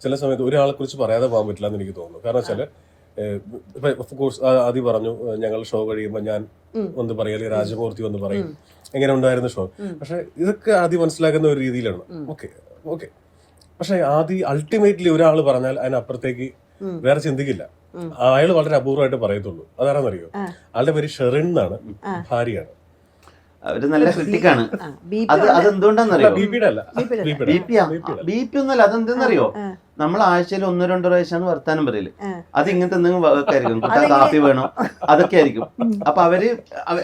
ചില സമയത്ത് ഒരാളെ കുറിച്ച് പറയാതെ പോകാൻ പറ്റില്ല എന്ന് എനിക്ക് തോന്നുന്നു. കാരണം വെച്ചാല് ഓഫ്കോഴ്സ് ആദ്യം പറഞ്ഞു ഞങ്ങൾ ഷോ കഴിയുമ്പോൾ ഞാൻ ഒന്ന് പറയും, അല്ലെങ്കിൽ രാജമൂർത്തി ഒന്ന് പറയും എങ്ങനെ ഉണ്ടായിരുന്നു ഷോ. പക്ഷെ ഇതൊക്കെ ആദ്യം മനസ്സിലാക്കുന്ന ഒരു രീതിയിലാണ്. Okay okay. പക്ഷെ ആദ്യം അൾട്ടിമേറ്റ്ലി ഒരാൾ പറഞ്ഞാൽ അതിനപ്പുറത്തേക്ക് വേറെ ചിന്തിക്കില്ല. അയാൾ വളരെ അപൂർവമായിട്ട് പറയത്തുള്ളൂ. അതാണെന്നറിയോ, ആളുടെ പേര് ഷെറിൻ എന്നാണ്, ഭാര്യയാണ്. അവര് നല്ല ക്രിട്ടിക്കാണ്. അതെന്തുകൊണ്ടാന്നറിയോ? ബിപിയുടെ അല്ല, ബി പി ഒന്നല്ല. അതെന്തെന്നറിയോ, നമ്മൾ ആഴ്ചയിൽ 1-2 പ്രാവശ്യമാണ് വർത്താനം പറയല്. അത് ഇങ്ങനത്തെ എന്തെങ്കിലും ആയിരിക്കും, കാപ്പി വേണോ അതൊക്കെ ആയിരിക്കും. അപ്പൊ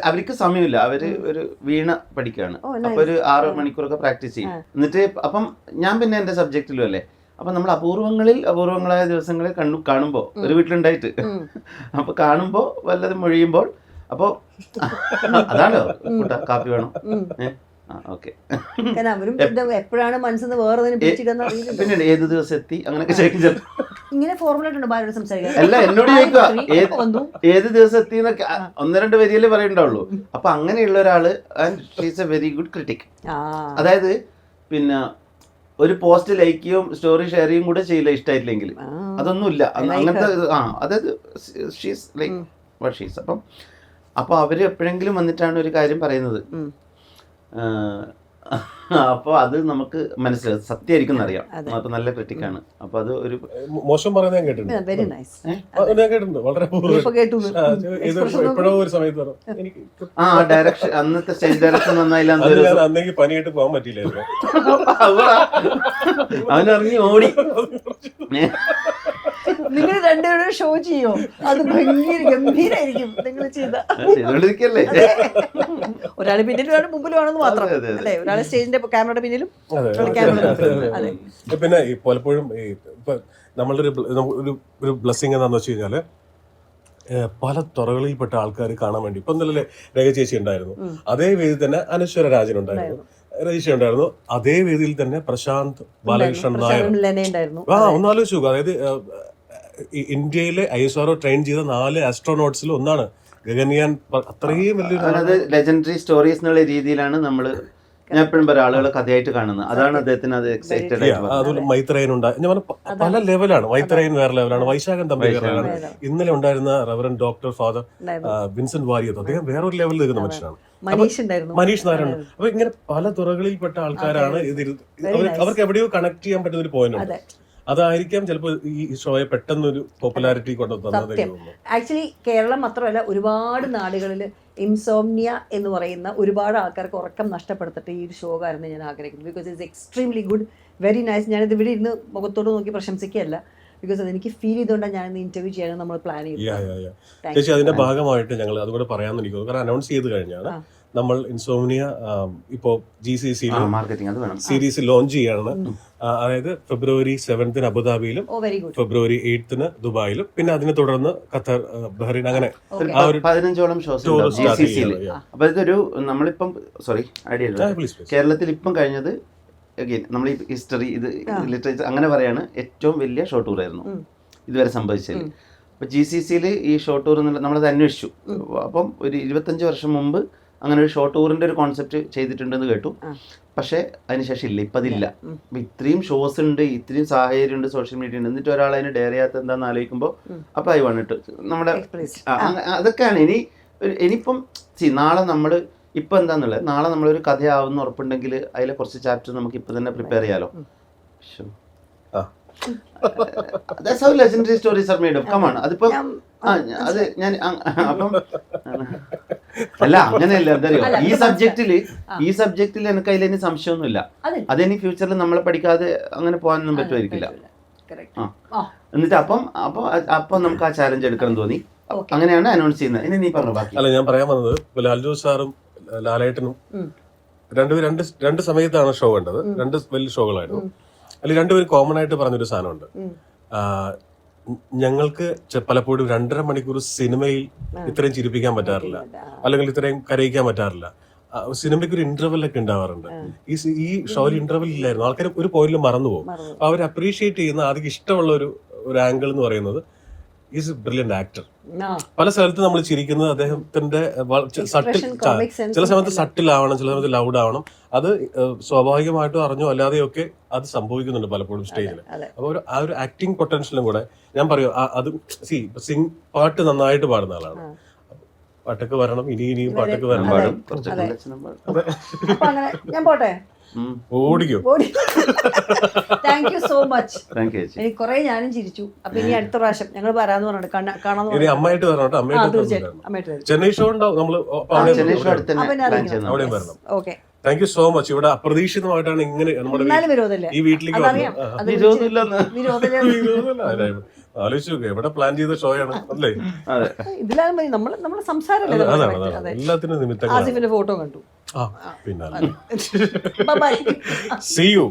അവർക്ക് സമയമില്ല. അവര് ഒരു വീണ പഠിക്കുകയാണ്. അപ്പൊ ഒരു 6 മണിക്കൂറൊക്കെ പ്രാക്ടീസ് ചെയ്യും. എന്നിട്ട് അപ്പം ഞാൻ പിന്നെ എന്റെ സബ്ജക്റ്റിലും അല്ലേ. അപ്പൊ നമ്മൾ അപൂർവങ്ങളായ ദിവസങ്ങളിൽ കാണുമ്പോ ഒരു വീട്ടിലുണ്ടായിട്ട് അപ്പൊ കാണുമ്പോ വല്ലതും മൊഴിയുമ്പോൾ അപ്പൊ അതാണോ കാപ്പി വേണം ഓക്കെ. എപ്പോഴാണ് മനസ്സിന്ന് വേറെ പിന്നെ ഏത് ദിവസം എത്തി അങ്ങനെയൊക്കെ ചോദിക്കും. ഇങ്ങനെ ഫോർമുല സംസാരിക്കാൻ അല്ല, എന്നോട് ചോദിക്കുക ഏത് ദിവസം എത്തി എന്നൊക്കെ 1-2 വരിയല്ലേ പറയണ്ടാവുള്ളൂ. അപ്പൊ അങ്ങനെയുള്ള ഒരാള് she's a very good critic. അതായത് പിന്നെ ഒരു പോസ്റ്റ് ലൈക്ക് ചെയ്യും സ്റ്റോറി ഷെയർ ചെയ്യും കൂടെ ചെയ്യില്ല ഇഷ്ടമായിട്ടില്ലെങ്കിൽ. അതൊന്നുമില്ല അങ്ങനത്തെ. അതായത് ഷീസ് ലൈക്ക് വാട്ട് ഷീസ്. അപ്പൊ അവര് എപ്പോഴെങ്കിലും വന്നിട്ടാണ് ഒരു കാര്യം പറയുന്നത്. അപ്പൊ അത് നമുക്ക് മനസ്സിലാവും, സത്യമായിരിക്കും എന്നറിയാം. അപ്പൊ നല്ല ക്രിട്ടിക്കാണ്. അപ്പൊ അത് ഒരു മോശം പറയുന്നത് ഞാൻ കേട്ടിട്ടുണ്ട്. ഞാൻ കേട്ടിട്ടുണ്ട് വളരെ എപ്പോഴോ ഒരു സമയത്ത് ഡയറക്ഷൻ, അന്നത്തെ സ്റ്റേജ് ഡയറക്ഷൻ നന്നായില്ല. അന്നെങ്കിൽ പനിയായിട്ട് പോകാൻ പറ്റിയില്ലായിരുന്നു. അവനിറങ്ങി ഓടി. നിങ്ങൾ രണ്ടുപേരും ഷോ ചെയ്യോ? അത് ഭയങ്കര ഗംഭീരായിരിക്കും നിങ്ങൾ ചെയ്തോണ്ടിരിക്കല്ലേ. ഒരാള് പിന്നിലും ഒരാൾ മുമ്പിലും ആണെന്ന് മാത്രം അല്ലേ. ഒരാള് സ്റ്റേജിന്റെ ക്യാമറയുടെ പിന്നിലും. പിന്നെ പലപ്പോഴും ഇപ്പൊ നമ്മളുടെ ഒരു ബ്ലെസ്സിങ് എന്താന്ന് വെച്ച് കഴിഞ്ഞാല് പല തുറകളിൽപ്പെട്ട ആൾക്കാർ കാണാൻ വേണ്ടി ഇപ്പൊ ഇന്നലെ രേഖ ചേച്ചി ഉണ്ടായിരുന്നു, അതേ വേദിയിൽ തന്നെ അനശ്വര രാജൻ ഉണ്ടായിരുന്നു, രജിഷ ഉണ്ടായിരുന്നു, അതേ വേദിയിൽ തന്നെ പ്രശാന്ത് ബാലകൃഷ്ണൻ നായർ. ഒന്നാലോചിച്ചു. അതായത് ഇന്ത്യയിലെ ISRO ട്രെയിൻ ചെയ്ത 4 ആസ്ട്രോനോട്ട്സിൽ ഒന്നാണ് ഗഗൻയാൻ. അത്രയും വലിയൊരു ലെജൻഡറി സ്റ്റോറീസ് എന്നുള്ള രീതിയിലാണ് നമ്മള്, ഞാൻ എപ്പോഴും പറയാം, ആളുകളെ കഥയായിട്ട് കാണുന്നത്. അതാണ് അദ്ദേഹത്തിന് അത് എക്സൈറ്റഡ് ആയിട്ട്. അതുപോലെ മൈത്രേയൻ ഉണ്ടായി. ഞാൻ പറഞ്ഞ പല ലെവലാണ്. മൈത്രേയൻ വേറെ ലെവലാണ്, വൈശാഖൻ തമ്പി വേറെ ലെവലാണ്. ഇന്നലെ ഉണ്ടായിരുന്ന reverend doctor father Vincent Variyath, അദ്ദേഹം വേറൊരു ലെവലിൽ നിൽക്കുന്ന മനുഷ്യനാണ്. മനീഷ് നായരുണ്ട്. അപ്പൊ ഇങ്ങനെ പല തുറകളിൽപ്പെട്ട ആൾക്കാരാണ് ഇതിൽ. അവർക്ക് എവിടെയോ കണക്ട് ചെയ്യാൻ പറ്റുന്ന ഒരു പോയിന്റ് ഉണ്ട്. അതായിരിക്കാം ചിലപ്പോൾ ഈ ഷോയെ പെട്ടെന്നൊരു പോപ്പുലാരിറ്റി കൊണ്ടുവന്നത്. ആക്ച്വലി കേരളം മാത്രമല്ല, ഒരുപാട് നാടുകളിൽ ഇൻസോംനിയ എന്ന് പറയുന്ന ഒരുപാട് ആൾക്കാർക്ക് ഉറക്കം നഷ്ടപ്പെടുത്തിട്ട് ഈ ഒരു ഷോ കാരണം ഞാൻ ആഗ്രഹിക്കുന്നു. Because it's extremely good, very nice. ഞാനിത് ഇവിടെ ഇരുന്ന് മുഖത്തോട് നോക്കി പ്രശംസിക്കുകയല്ല, ബിക്കോസ് അതെനിക്ക് ഫീൽ ചെയ്തുകൊണ്ടാണ് ഞാൻ ഇന്റർവ്യൂ ചെയ്യാൻ നമ്മൾ പ്ലാൻ ചെയ്തത്. ചേച്ചി, അതിന്റെ ഭാഗമായിട്ട് ഞങ്ങൾ അതുകൂടെ പറയാമെന്ന് എനിക്ക് തോന്നുന്നു. കാരണം അനൗൺസ് ചെയ്ത് കഴിഞ്ഞാണ് നമ്മൾ ഇൻസോംനിയ ഇപ്പോ GCC സീരീസ് ലോഞ്ച് ചെയ്യാണ്. അതായത് ഫെബ്രുവരി 7 അബുദാബിയിലും ഫെബ്രുവരി 8 ദുബായിലും, പിന്നെ അതിനെ തുടർന്ന് ഖത്തർ, ബഹ്റൈൻ, അങ്ങനെ 15ഓളം ഷോസ്. അപ്പൊ ഇതൊരു നമ്മളിപ്പം കേരളത്തിൽ ഇപ്പം കഴിഞ്ഞത് നമ്മൾ ഈ ഹിസ്റ്ററി, ഇത് ലിറ്ററേച്ചർ അങ്ങനെ പറയാണ്, ഏറ്റവും വലിയ ഷോ ടൂർ ആയിരുന്നു ഇതുവരെ സംഭവിച്ചത്. അപ്പൊ GCCയിൽ ഈ ഷോ ടൂർ നമ്മളത് അന്വേഷിച്ചു. അപ്പം ഒരു 25 വർഷം മുമ്പ് അങ്ങനെ ഒരു ഷോ ടൂറിന്റെ ഒരു കോൺസെപ്റ്റ് ചെയ്തിട്ടുണ്ടെന്ന് കേട്ടു. പക്ഷെ അതിനുശേഷം ഇല്ല, ഇപ്പം അതില്ല. അപ്പൊ ഇത്രയും ഷോസ് ഉണ്ട്, ഇത്രയും സാഹചര്യം ഉണ്ട്, സോഷ്യൽ മീഡിയ ഉണ്ട്, എന്നിട്ട് ഒരാൾ അതിന് ഡെയർ ചെയ്യാത്ത എന്താന്ന് ആലോചിക്കുമ്പോൾ അപ്പൊ ആയി വന്നിട്ട് നമ്മുടെ അതൊക്കെയാണ്. ഇനിയിപ്പം നാളെ നമ്മൾ ഇപ്പം എന്താന്നുള്ളത്, നാളെ നമ്മളൊരു കഥയാവുന്ന ഉറപ്പുണ്ടെങ്കിൽ അതിലെ കുറച്ച് ചാപ്റ്റർ നമുക്ക് ഇപ്പം തന്നെ പ്രിപ്പയർ ചെയ്യാലോ. That's how legendary stories are made of. Come on. അതിപ്പോ അത് ഞാൻ അപ്പം അല്ല അങ്ങനെയല്ല. എന്തറിയോ, ഈ സബ്ജക്റ്റിൽ എനിക്ക് അതിൽ സംശയമൊന്നുമില്ല. അതിനി ഫ്യൂച്ചറിൽ നമ്മളെ പഠിക്കാതെ അങ്ങനെ പോകാനൊന്നും പറ്റുമായിരിക്കില്ല. correct. എന്നിട്ട് അപ്പം നമുക്ക് ആ ചാലഞ്ച് എടുക്കണം തോന്നി. അങ്ങനെയാണ് അനൗൺസ് ചെയ്യുന്നത്. ഇനി നീ പറഞ്ഞു ബാക്കി. അല്ല, ഞാൻ പറയാൻ വന്നത് ഇപ്പൊ ലാൽ ജോസ് സാറും ലാലേട്ടനും രണ്ട് സമയത്താണ് ഷോ കണ്ടത്. രണ്ട് വലിയ ഷോകളായിരുന്നു. അതിൽ രണ്ടുപേരും കോമൺ ആയിട്ട് പറഞ്ഞൊരു സാധനമുണ്ട്. ഞങ്ങൾക്ക് പലപ്പോഴും 2.5 മണിക്കൂർ സിനിമയിൽ ഇത്രയും ചിരിപ്പിക്കാൻ പറ്റാറില്ല, അല്ലെങ്കിൽ ഇത്രയും കരയിക്കാൻ പറ്റാറില്ല. സിനിമയ്ക്ക് ഒരു ഇന്റർവെൽ ഒക്കെ ഉണ്ടാവാറുണ്ട്. ഈ ഷോയിൽ ഇന്റർവെൽ ഇല്ലായിരുന്നു. ആൾക്കാർ ഒരു പോയിന്റിൽ മറന്നുപോകും. അപ്പൊ അവർ അപ്രീഷിയേറ്റ് ചെയ്യുന്ന ആദ്യം ഇഷ്ടമുള്ള ഒരു ആംഗിൾ എന്ന് പറയുന്നത് ഈസ് എ ബ്രില്യന്റ് ആക്ടർ. പല സ്ഥലത്ത് നമ്മൾ ചിരിക്കുന്നത് അദ്ദേഹത്തിന്റെ ചില സമയത്ത് സട്ടിൽ ആവണം, ചില സമയത്ത് ലൗഡ് ആവണം. അത് സ്വാഭാവികമായിട്ടും അറിഞ്ഞോ അല്ലാതെയോ ഒക്കെ അത് സംഭവിക്കുന്നുണ്ട് പലപ്പോഴും സ്റ്റേജിൽ. അപ്പൊ ആ ഒരു ആക്ടിങ് പൊട്ടൻഷ്യലും കൂടെ ഞാൻ പറയും. അത് പാട്ട് നന്നായിട്ട് പാടുന്ന ആളാണ്. പാട്ടൊക്കെ വരണം, ഇനിയും പാട്ടൊക്കെ വരണം. ഞാൻ പോട്ടെ, ഓടിക്കോ. Thank you so much. എനിക്ക് കുറെ ഞാനും ചിരിച്ചു. അപ്പൊ ഇനി അടുത്ത പ്രാവശ്യം ഞങ്ങൾ വരാന്ന് പറഞ്ഞിട്ട് കാണാൻ അമ്മയായിട്ട് വരണം. അമ്മയായിട്ട് ചെന്നൈ ഷോ ഉണ്ടാവും. നമ്മള് അവിടെയും വരണം. Okay, thank you so much. ഇവിടെ അപ്രതീക്ഷിതമായിട്ടാണ് ഇങ്ങനെ നമ്മുടെ ഈ വീട്ടിലേക്ക് ആലോചിച്ചു നോക്കുക. എവിടെ പ്ലാൻ ചെയ്ത ഷോയാണ് അല്ലേ? ഇതിലാണ് നമ്മള് സംസാരം. എല്ലാത്തിനും നിമിത്തം ആസിഫിന്റെ ഫോട്ടോ കണ്ടു. പിന്നെ ബൈ. See you.